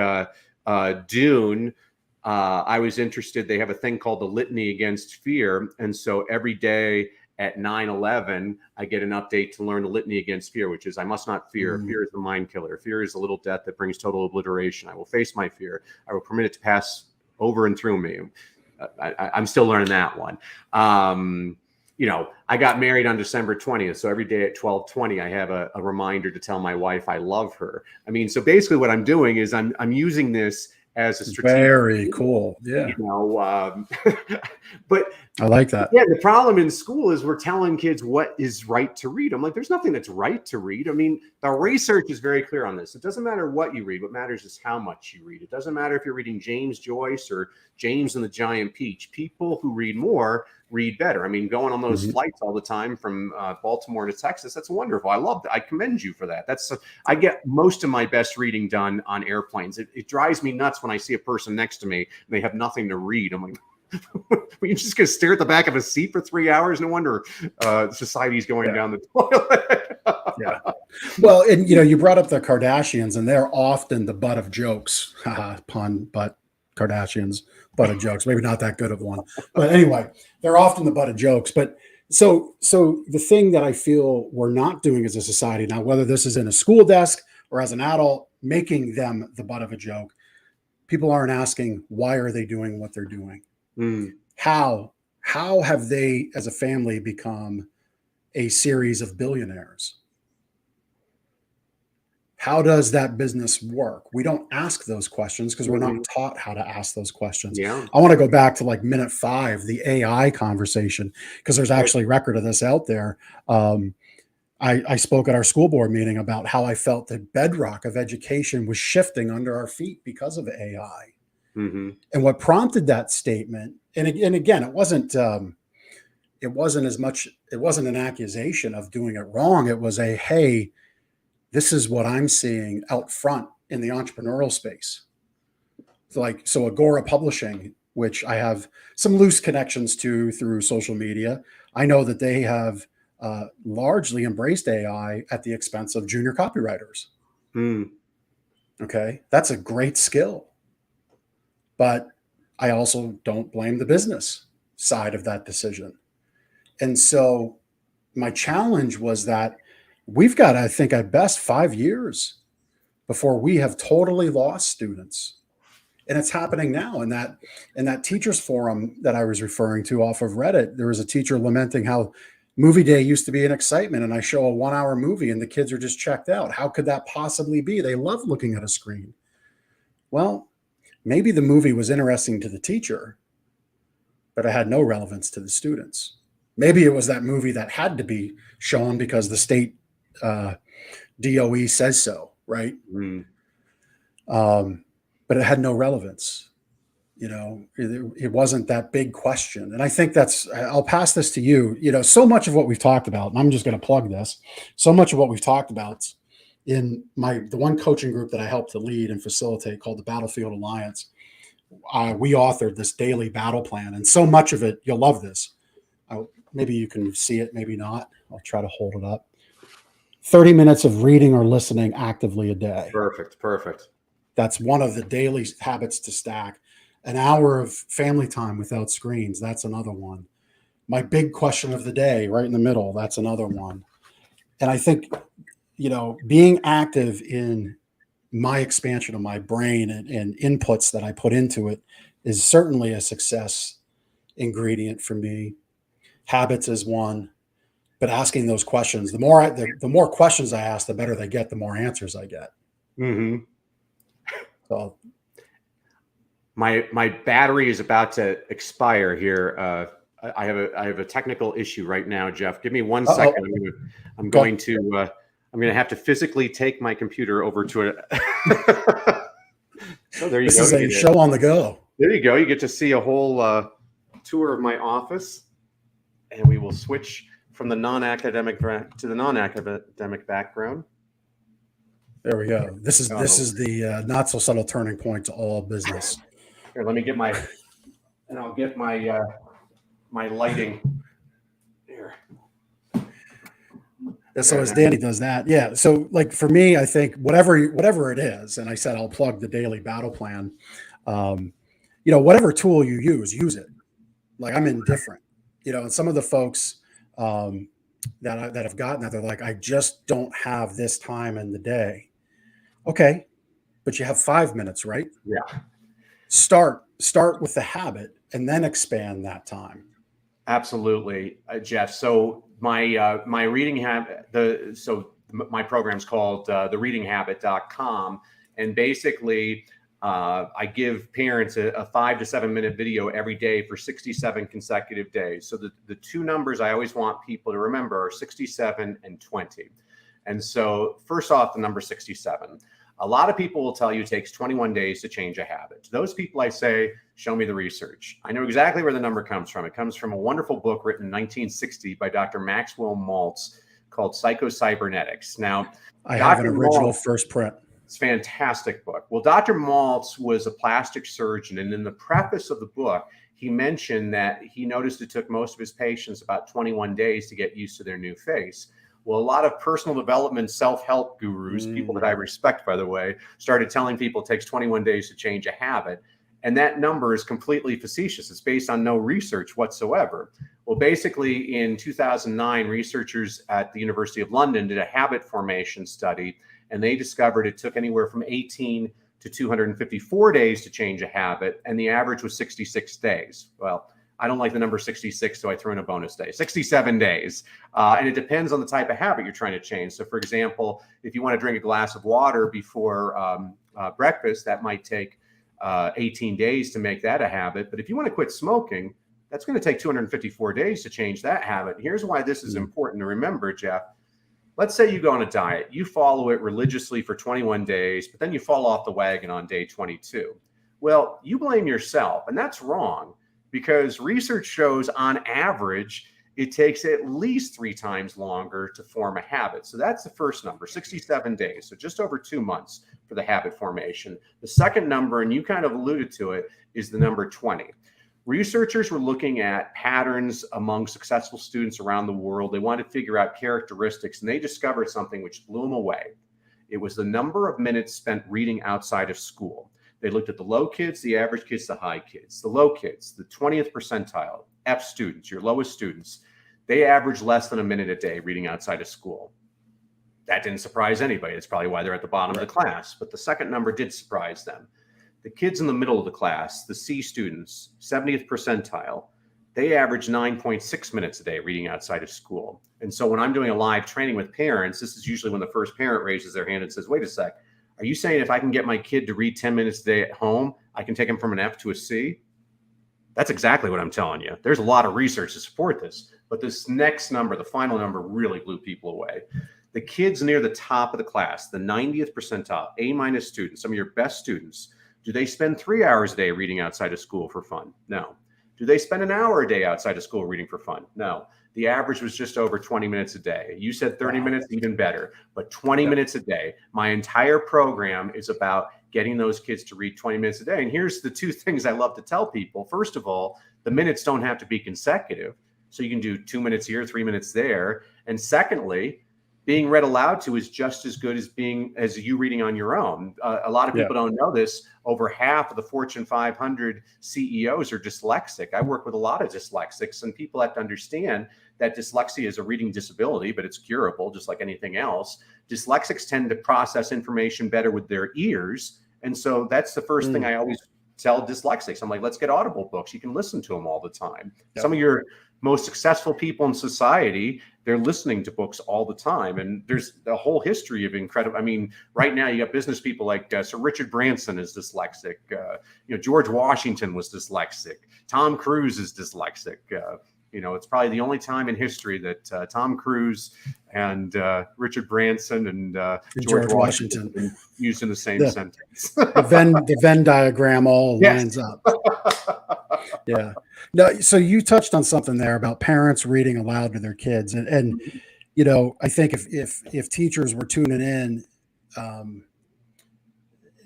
Dune, I was interested. They have a thing called the Litany Against Fear. And so every day at 9:11, I get an update to learn the Litany Against Fear, which is I must not fear. Fear is the mind killer. Fear is the little death that brings total obliteration. I will face my fear. I will permit it to pass over and through me. I'm still learning that one. I got married on December 20th. So every day at 12:20, I have a reminder to tell my wife I love her. I mean, so basically what I'm doing is I'm using this as a strategic. Very cool. Yeah. But I like that. Yeah, the problem in school is we're telling kids what is right to read. I'm like, there's nothing that's right to read. I mean, the research is very clear on this. It doesn't matter what you read. What matters is how much you read. It doesn't matter if you're reading James Joyce or James and the Giant Peach. People who read more read better. I mean, going on those flights all the time from Baltimore to Texas, that's wonderful. I love that. I commend you for that. I get most of my best reading done on airplanes. It drives me nuts when I see a person next to me and they have nothing to read. I'm like, you're just going to stare at the back of a seat for 3 hours? No wonder society's going down the toilet. Yeah. Well, and you brought up the Kardashians, and they're often the butt of jokes. Pun, but Kardashians, butt of jokes. Maybe not that good of one, but anyway, they're often the butt of jokes. But so the thing that I feel we're not doing as a society now, whether this is in a school desk or as an adult, making them the butt of a joke, people aren't asking why are they doing what they're doing. How have they as a family become a series of billionaires? How does that business work? We don't ask those questions because we're not taught how to ask those questions. Yeah. I want to go back to like minute 5, the AI conversation, because there's actually record of this out there. I spoke at our school board meeting about how I felt the bedrock of education was shifting under our feet because of AI. And what prompted that statement, and again, it wasn't an accusation of doing it wrong. It was hey, this is what I'm seeing out front in the entrepreneurial space. So Agora Publishing, which I have some loose connections to through social media, I know that they have largely embraced AI at the expense of junior copywriters. Okay, that's a great skill. But I also don't blame the business side of that decision. And so my challenge was that we've got, I think, at best 5 years before we have totally lost students. And it's happening now. In that teachers forum that I was referring to off of Reddit, there was a teacher lamenting how movie day used to be an excitement. And I show a 1-hour movie and the kids are just checked out. How could that possibly be? They love looking at a screen. Well, maybe the movie was interesting to the teacher, but it had no relevance to the students. Maybe it was that movie that had to be shown because the state DOE says so, right? But it had no relevance. It wasn't that big question. And I think I'll pass this to you. So much of what we've talked about, and I'm just going to plug this, so much of what we've talked about in the one coaching group that I helped to lead and facilitate called the Battlefield Alliance. We authored this daily battle plan, and so much of it, you'll love this. Maybe you can see it, maybe not. I'll try to hold it up. 30 minutes of reading or listening actively a day. Perfect. That's one of the daily habits to stack. An hour of family time without screens. That's another one. My big question of the day, right in the middle. That's another one. And I think, being active in my expansion of my brain and inputs that I put into it is certainly a success ingredient for me. Habits is one, but asking those questions, the more questions I ask, the better they get, the more answers I get. Mm-hmm. So my battery is about to expire here. I have a technical issue right now, Jeff. Give me 1 second. I'm going to have to physically take my computer over to it. So there you go. This is a show on the go. There you go. You get to see a whole tour of my office, and we will switch from the non-academic to the non-academic background. There we go. This is the not so subtle turning point to all business. Here, let me get I'll get my my lighting here. So as Danny does that, yeah. So like for me, I think whatever it is, and I said I'll plug the daily battle plan. Whatever tool you use it. Like I'm indifferent. And some of the folks that have gotten that, they're like, I just don't have this time in the day. Okay, but you have 5 minutes, right? Yeah. Start with the habit and then expand that time. Absolutely, Jeff. So my reading habit, my program's called thereadinghabit.com, and basically I give parents a 5 to 7 minute video every day for 67 consecutive days. So the two numbers I always want people to remember are 67 and 20. And so first off, the number 67. A lot of people will tell you it takes 21 days to change a habit. To those people, I say, show me the research. I know exactly where the number comes from. It comes from a wonderful book written in 1960 by Dr. Maxwell Maltz called Psychocybernetics. Now, I have an original first print. It's a fantastic book. Well, Dr. Maltz was a plastic surgeon, and in the preface of the book, he mentioned that he noticed it took most of his patients about 21 days to get used to their new face. Well, a lot of personal development, self-help gurus, people that I respect, by the way, started telling people it takes 21 days to change a habit. And that number is completely facetious. It's based on no research whatsoever. Well, basically, in 2009, researchers at the University of London did a habit formation study, and they discovered it took anywhere from 18 to 254 days to change a habit, and the average was 66 days. Well, I don't like the number 66, so I threw in a bonus day. 67 days. And it depends on the type of habit you're trying to change. So, for example, if you want to drink a glass of water before breakfast, that might take 18 days to make that a habit. But if you want to quit smoking, that's going to take 254 days to change that habit. Here's why this is important to remember, Jeff. Let's say you go on a diet. You follow it religiously for 21 days, but then you fall off the wagon on day 22. Well, you blame yourself, and that's wrong. Because research shows on average, it takes at least 3 times longer to form a habit. So that's the first number, 67 days. So just over 2 months for the habit formation. The second number, and you kind of alluded to it, is the number 20. Researchers were looking at patterns among successful students around the world. They wanted to figure out characteristics, and they discovered something which blew them away. It was the number of minutes spent reading outside of school. They looked at the low kids, the average kids, the high kids. The low kids, the 20th percentile, F students, your lowest students, they average less than a minute a day reading outside of school. That didn't surprise anybody. That's probably why they're at the bottom of the class. But the second number did surprise them. The kids in the middle of the class, the C students, 70th percentile, they average 9.6 minutes a day reading outside of school. And so when I'm doing a live training with parents, this is usually when the first parent raises their hand and says, wait a sec, are you saying if I can get my kid to read 10 minutes a day at home, I can take him from an F to a C? That's exactly what I'm telling you. There's a lot of research to support this. But this next number, the final number, really blew people away. The kids near the top of the class, the 90th percentile, A- students, some of your best students, Do they spend 3 hours a day reading outside of school for fun? No. Do they spend an hour a day outside of school reading for fun? No. The average was just over 20 minutes a day. You said 30 minutes, even better, but 20 minutes a day. My entire program is about getting those kids to read 20 minutes a day. And here's the two things I love to tell people. First of all, the minutes don't have to be consecutive. So you can do 2 minutes here, 3 minutes there. And secondly, being read aloud to is just as good as you reading on your own. A lot of people don't know this. Over half of the Fortune 500 CEOs are dyslexic. I work with a lot of dyslexics, and people have to understand that dyslexia is a reading disability, but it's curable just like anything else. Dyslexics tend to process information better with their ears. And so that's the first thing I always tell dyslexics. I'm like, let's get Audible books. You can listen to them all the time. Some of your most successful people in society, they're listening to books all the time. And there's a whole history of incredible. I mean, right now you got business people like Sir Richard Branson is dyslexic. George Washington was dyslexic. Tom Cruise is dyslexic. It's probably the only time in history that Tom Cruise and Richard Branson and George Washington have been used in the same sentence. the Venn diagram all lines up. Yeah. No, so you touched on something there about parents reading aloud to their kids. And I think if teachers were tuning in,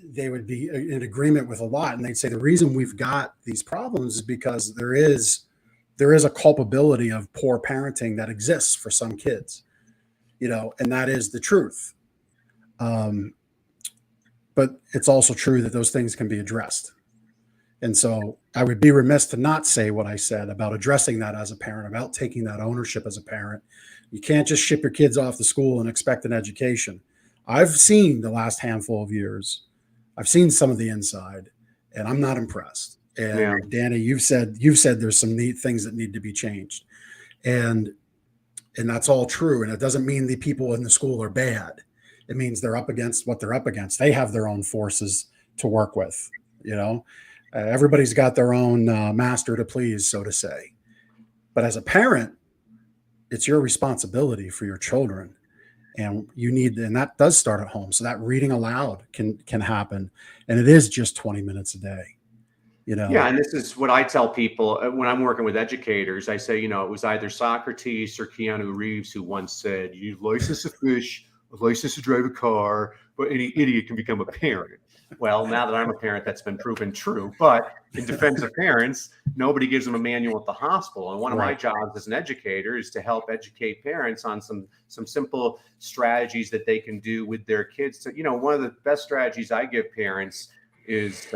they would be in agreement with a lot. And they'd say the reason we've got these problems is because there is a culpability of poor parenting that exists for some kids, and that is the truth. But it's also true that those things can be addressed. And so I would be remiss to not say what I said about addressing that as a parent, about taking that ownership as a parent. You can't just ship your kids off to school and expect an education. I've seen the last handful of years. I've seen some of the inside, and I'm not impressed. And Danny, you've said there's some neat things that need to be changed. And that's all true. And it doesn't mean the people in the school are bad. It means they're up against what they're up against. They have their own forces to work with, everybody's got their own master to please, so to say. But as a parent, it's your responsibility for your children. And and that does start at home. So that reading aloud can happen. And it is just 20 minutes a day. Yeah, and this is what I tell people when I'm working with educators. I say, it was either Socrates or Keanu Reeves who once said, "You license to fish, a license to drive a car, but any idiot can become a parent." Well, now that I'm a parent, that's been proven true. But in defense of parents, nobody gives them a manual at the hospital. And one of my jobs as an educator is to help educate parents on some simple strategies that they can do with their kids. So, one of the best strategies I give parents is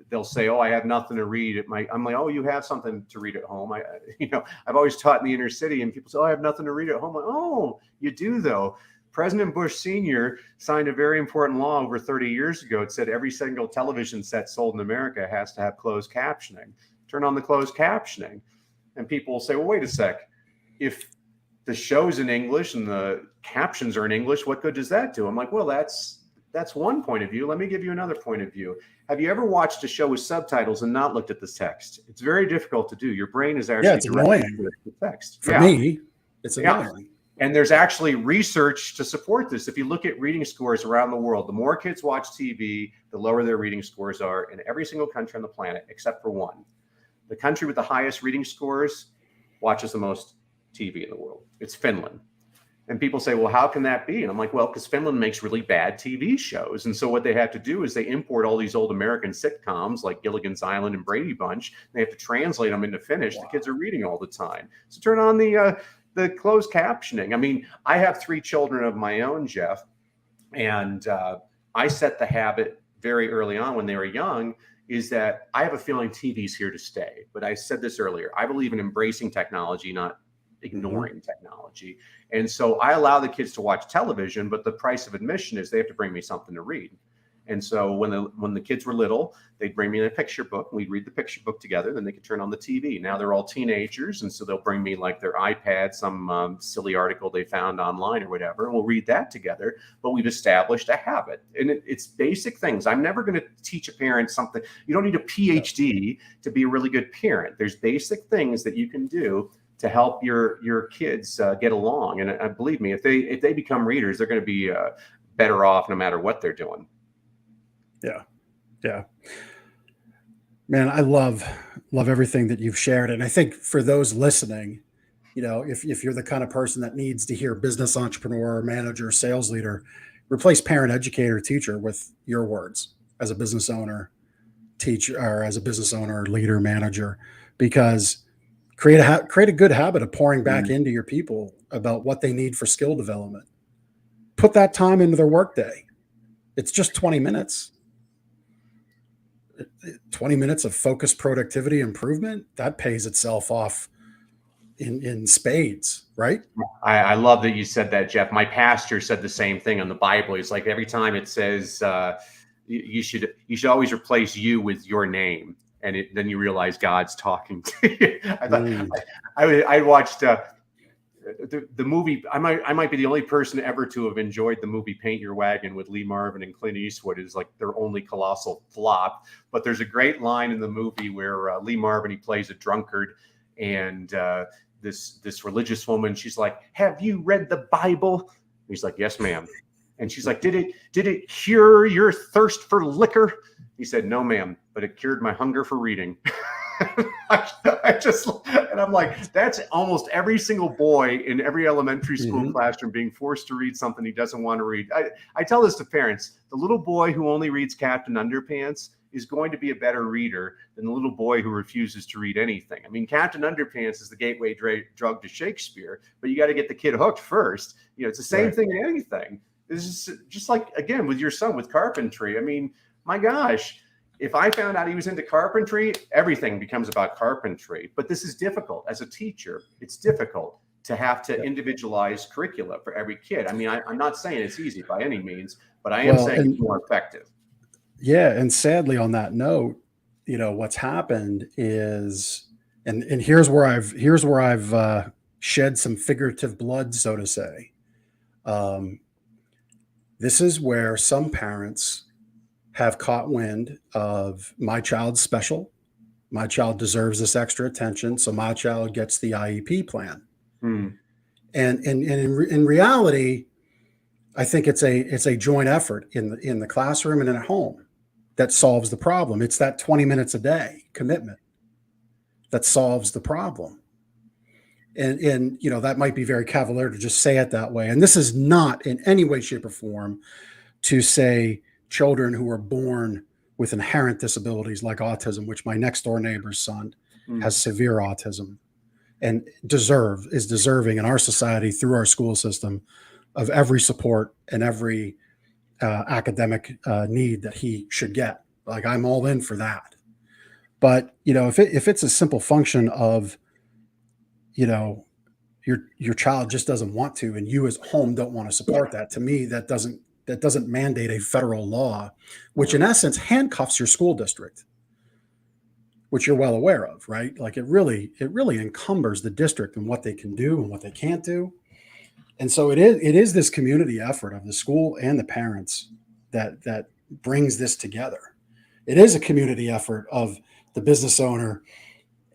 they'll say, "Oh, I have nothing to read at my." I'm like, "Oh, you have something to read at home." I've always taught in the inner city, and people say, "Oh, I have nothing to read at home." I'm like, "Oh, you do though." President Bush Sr. signed a very important law over 30 years ago. It said every single television set sold in America has to have closed captioning. Turn on the closed captioning. And people will say, well, wait a sec. If the show's in English and the captions are in English, what good does that do? I'm like, well, that's one point of view. Let me give you another point of view. Have you ever watched a show with subtitles and not looked at the text? It's very difficult to do. Your brain is actually it's annoying. To the text. For me, it's annoying. And there's actually research to support this. If you look at reading scores around the world, the more kids watch TV, the lower their reading scores are in every single country on the planet, except for one. The country with the highest reading scores watches the most TV in the world. It's Finland. And people say, well, how can that be? And I'm like, well, because Finland makes really bad TV shows. And so what they have to do is they import all these old American sitcoms like Gilligan's Island and Brady Bunch. They have to translate them into Finnish. Wow. The kids are reading all the time. So turn on the closed captioning. I mean, I have 3 children of my own, Jeff, and I set the habit very early on when they were young is that I have a feeling TV's here to stay. But I said this earlier, I believe in embracing technology, not ignoring technology. And so I allow the kids to watch television, but the price of admission is they have to bring me something to read. And so when the kids were little, they'd bring me a picture book. We'd read the picture book together. Then they could turn on the TV. Now they're all teenagers, and so they'll bring me like their iPad, some silly article they found online or whatever, and we'll read that together. But we've established a habit, and it's basic things. I'm never going to teach a parent something. You don't need a Ph.D. to be a really good parent. There's basic things that you can do to help your kids get along. And believe me, if they become readers, they're going to be better off no matter what they're doing. Yeah. Yeah. Man, I love everything that you've shared. And I think for those listening, if you're the kind of person that needs to hear business entrepreneur, manager, sales leader, replace parent, educator, teacher with your words as a business owner, teacher, or as a business owner, leader, manager, because create a good habit of pouring back into your people about what they need for skill development. Put that time into their workday. It's just 20 minutes. 20 minutes of focused productivity improvement, that pays itself off in spades, right? I love that you said that, Jeff. My pastor said the same thing on the Bible. He's like, every time it says you should always replace you with your name, and then you realize God's talking to you. I thought I watched the movie. I might be the only person ever to have enjoyed the movie Paint Your Wagon with Lee Marvin and Clint Eastwood. Is like their only colossal flop. But there's a great line in the movie where Lee Marvin, he plays a drunkard, and this religious woman, she's like, "Have you read the Bible?" He's like, "Yes, ma'am." And she's like, did it cure your thirst for liquor?" He said, "No, ma'am, but it cured my hunger for reading." And I'm like, that's almost every single boy in every elementary school classroom being forced to read something he doesn't want to read. I tell this to parents: the little boy who only reads Captain Underpants is going to be a better reader than the little boy who refuses to read anything. I mean, Captain Underpants is the gateway drug to Shakespeare, but you got to get the kid hooked first. It's the same thing in anything. This is just like, again, with your son with carpentry. I mean, my gosh, if I found out he was into carpentry, everything becomes about carpentry. But this is difficult. As a teacher, it's difficult to have to individualize curricula for every kid. I mean, I'm not saying it's easy by any means, but I am saying it's more effective. Yeah. And sadly, on that note, what's happened is, and here's where I've shed some figurative blood, so to say. This is where some parents have caught wind of my child's special. My child deserves this extra attention, so my child gets the IEP plan. And in reality, I think it's a joint effort in the classroom and at home that solves the problem. It's that 20 minutes a day commitment that solves the problem. And that might be very cavalier to just say it that way. And this is not in any way, shape, or form to say children who are born with inherent disabilities like autism, which my next door neighbor's son has severe autism and is deserving in our society through our school system of every support and every academic need that he should get. Like, I'm all in for that. But, if it's a simple function of, your child just doesn't want to, and you as home don't want to support that, to me, that doesn't mandate a federal law, which in essence handcuffs your school district, which you're well aware of, right? Like, it really encumbers the district and what they can do and what they can't do. And so it is this community effort of the school and the parents that brings this together. It is a community effort of the business owner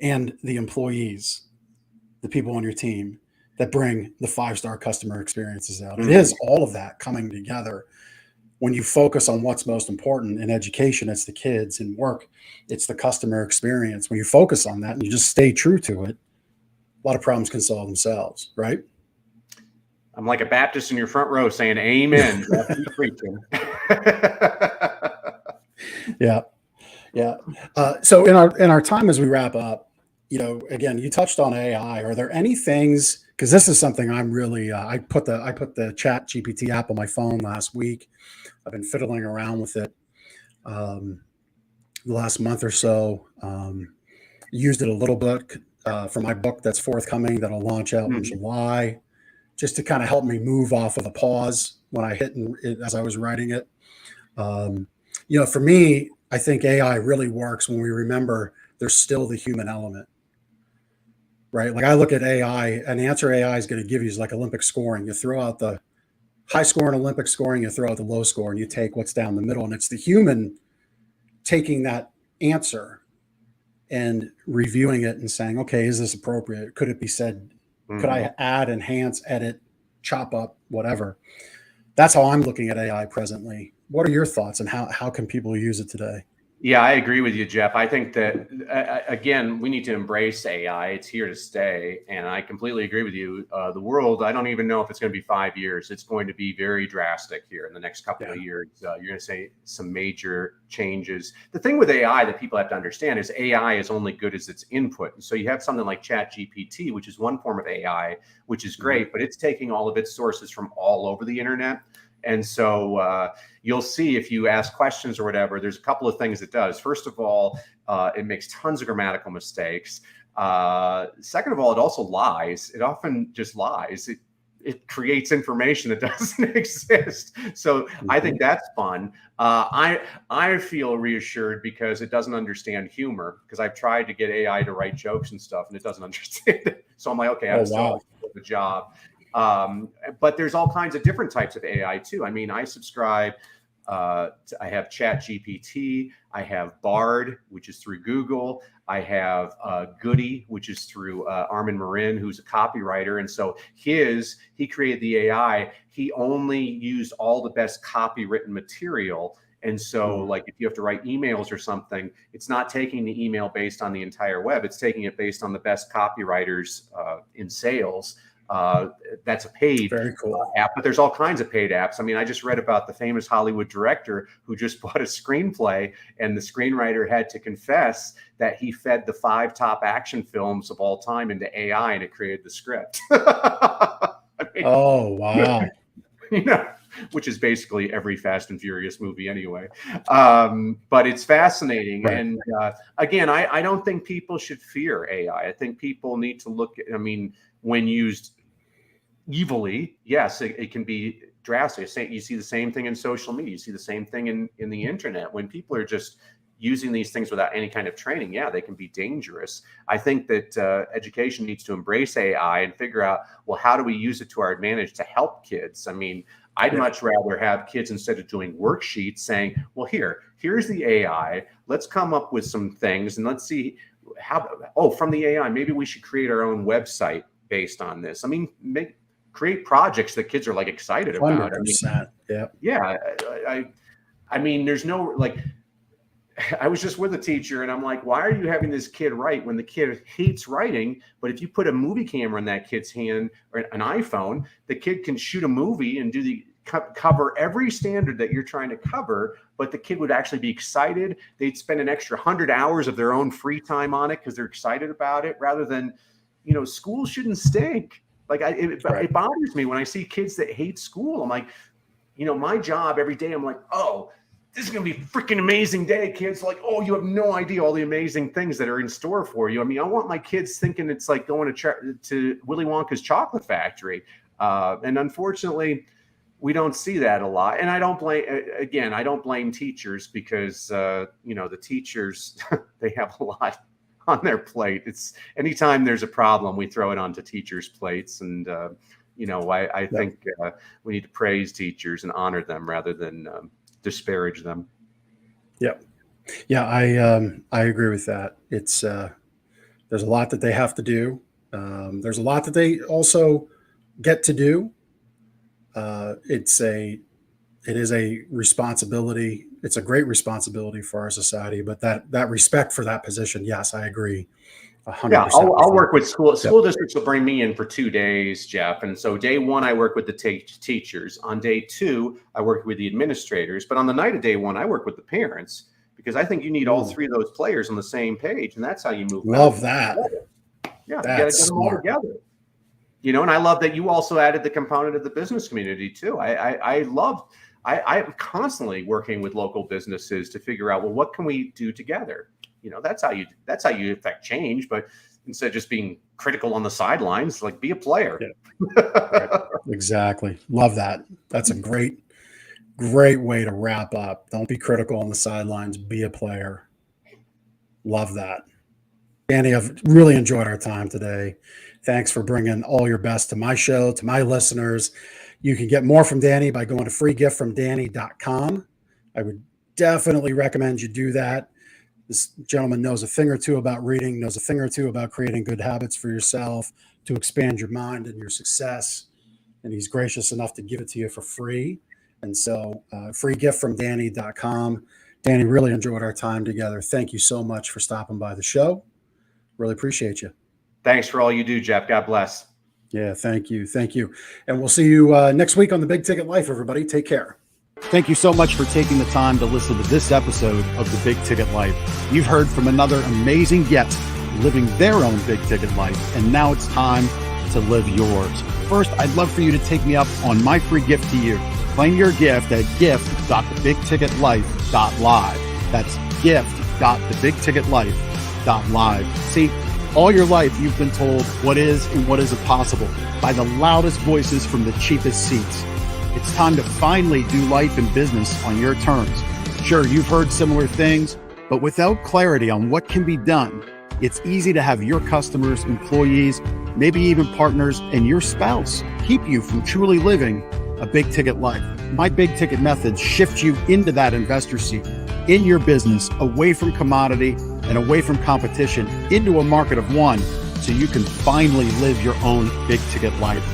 and the employees, the people on your team, that bring the 5-star customer experiences out. It is all of that coming together. When you focus on what's most important in education, it's the kids. In work, it's the customer experience. When you focus on that and you just stay true to it, a lot of problems can solve themselves, right? I'm like a Baptist in your front row saying amen. Preaching. Yeah. So in our time as we wrap up, again, you touched on AI. Are there any things, because this is something I'm really, I put the Chat GPT app on my phone last week. I've been fiddling around with it the last month or so. Used it a little bit for my book that's forthcoming that'll launch out in July, just to kind of help me move off of a pause when I hit it as I was writing it. For me, I think AI really works when we remember there's still the human element, right? Like, I look at AI, and the answer AI is going to give you is like Olympic scoring. You throw out the high score in Olympic scoring, you throw out the low score, and you take what's down the middle. And it's the human taking that answer and reviewing it and saying, okay, is this appropriate? Could it be said? Could I add, enhance, edit, chop up, whatever? That's how I'm looking at AI presently. What are your thoughts, and how can people use it today? Yeah, I agree with you, Jeff. I think that, again, we need to embrace AI. It's here to stay. And I completely agree with you. The world, I don't even know if it's going to be 5 years. It's going to be very drastic here in the next couple of years. You're going to see some major changes. The thing with AI that people have to understand is AI is only good as its input. So you have something like ChatGPT, which is one form of AI, which is great, but it's taking all of its sources from all over the internet. And so you'll see if you ask questions or whatever, there's a couple of things it does. First of all, it makes tons of grammatical mistakes. Second of all, it also lies. It often just lies. It creates information that doesn't exist. So I think that's fun. I feel reassured because it doesn't understand humor, because I've tried to get AI to write jokes and stuff and it doesn't understand it. So I'm like, okay, I'm still the job. But there's all kinds of different types of AI too. I mean, I subscribe, I have ChatGPT, I have Bard, which is through Google. I have Goody, which is through Armin Marin, who's a copywriter. And so he created the AI. He only used all the best copywritten material. And so like if you have to write emails or something, it's not taking the email based on the entire web. It's taking it based on the best copywriters in sales. That's a paid app, but there's all kinds of paid apps. I mean, I just read about the famous Hollywood director who just bought a screenplay, and the screenwriter had to confess that he fed the 5 top action films of all time into AI, and it created the script. I mean, oh, wow. You know, which is basically every Fast and Furious movie anyway. But it's fascinating. Right. And again, I don't think people should fear AI. I think people need to look at, I mean, when used evilly, yes, it can be drastic. You see the same thing in social media. You see the same thing in the internet. When people are just using these things without any kind of training, yeah, they can be dangerous. I think that education needs to embrace AI and figure out, well, how do we use it to our advantage to help kids? I mean, I'd much rather have kids, instead of doing worksheets, saying, well, here's the AI. Let's come up with some things and let's see how, from the AI, maybe we should create our own website based on this. I mean, create projects that kids are like excited about. 100%. I mean, there's no, like, I was just with a teacher and I'm like, why are you having this kid write when the kid hates writing? But if you put a movie camera in that kid's hand, or an iPhone, the kid can shoot a movie and do the cover every standard that you're trying to cover, but the kid would actually be excited. They'd spend an extra 100 hours of their own free time on it because they're excited about it, rather than, you know, school shouldn't stink. Like it bothers me when I see kids that hate school. I'm like, you know, my job every day, I'm like, oh, this is going to be a freaking amazing day, kids. Like, oh, you have no idea all the amazing things that are in store for you. I mean, I want my kids thinking it's like going to Willy Wonka's chocolate factory. And unfortunately, we don't see that a lot. And I don't blame teachers, because, you know, the teachers, they have a lot on their plate. It's anytime there's a problem, we throw it onto teachers' plates. And, you know, I think we need to praise teachers and honor them rather than disparage them. Yeah, I agree with that. It's there's a lot that they have to do. There's a lot that they also get to do. It is a responsibility. It's a great responsibility for our society, but that respect for that position, yes, I agree. 100%. Yeah, I'll work with school districts will bring me in for 2 days, Jeff. And so day 1, I work with the teachers. On day 2, I work with the administrators. But on the night of day 1, I work with the parents, because I think you need all 3 of those players on the same page. And that's how you move. Love that. Yeah, you got to get them all together. You know, and I love that you also added the component of the business community too. I'm constantly working with local businesses to figure out, well, what can we do together? You know, that's how you affect change. But instead of just being critical on the sidelines, like, be a player. Yeah. Right. Exactly. Love that. That's a great way to wrap up. Don't be critical on the sidelines. Be a player. Love that. Danny, I've really enjoyed our time today. Thanks for bringing all your best to my show, to my listeners. You can get more from Danny by going to freegiftfromdanny.com. I would definitely recommend you do that. This gentleman knows a thing or two about reading, knows a thing or two about creating good habits for yourself to expand your mind and your success. And he's gracious enough to give it to you for free. And so freegiftfromdanny.com. Danny, really enjoyed our time together. Thank you so much for stopping by the show. Really appreciate you. Thanks for all you do, Jeff. God bless. Yeah, thank you. Thank you. And we'll see you next week on The Big Ticket Life, everybody. Take care. Thank you so much for taking the time to listen to this episode of The Big Ticket Life. You've heard from another amazing guest living their own big ticket life, and now it's time to live yours. First, I'd love for you to take me up on my free gift to you. Claim your gift at gift.thebigticketlife.live. That's gift.thebigticketlife.live. See, all your life you've been told what is and what isn't possible by the loudest voices from the cheapest seats. It's time to finally do life and business on your terms. Sure, you've heard similar things, but without clarity on what can be done, it's easy to have your customers, employees, maybe even partners, and your spouse keep you from truly living a big ticket life. My big ticket methods shift you into that investor seat in your business, away from commodity and away from competition, into a market of one, so you can finally live your own big ticket life.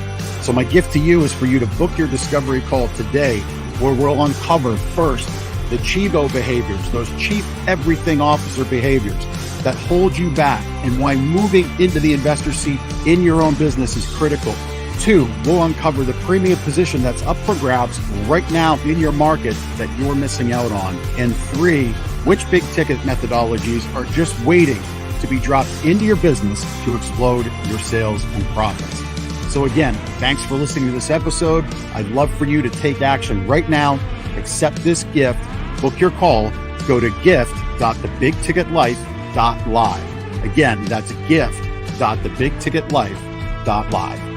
So my gift to you is for you to book your discovery call today, where we'll uncover first the Chivo behaviors, those chief everything officer behaviors that hold you back, and why moving into the investor seat in your own business is critical. 2, we'll uncover the premium position that's up for grabs right now in your market that you're missing out on. And 3, which big ticket methodologies are just waiting to be dropped into your business to explode your sales and profits. So again, thanks for listening to this episode. I'd love for you to take action right now. Accept this gift, book your call, go to gift.thebigticketlife.live. Again, that's gift.thebigticketlife.live.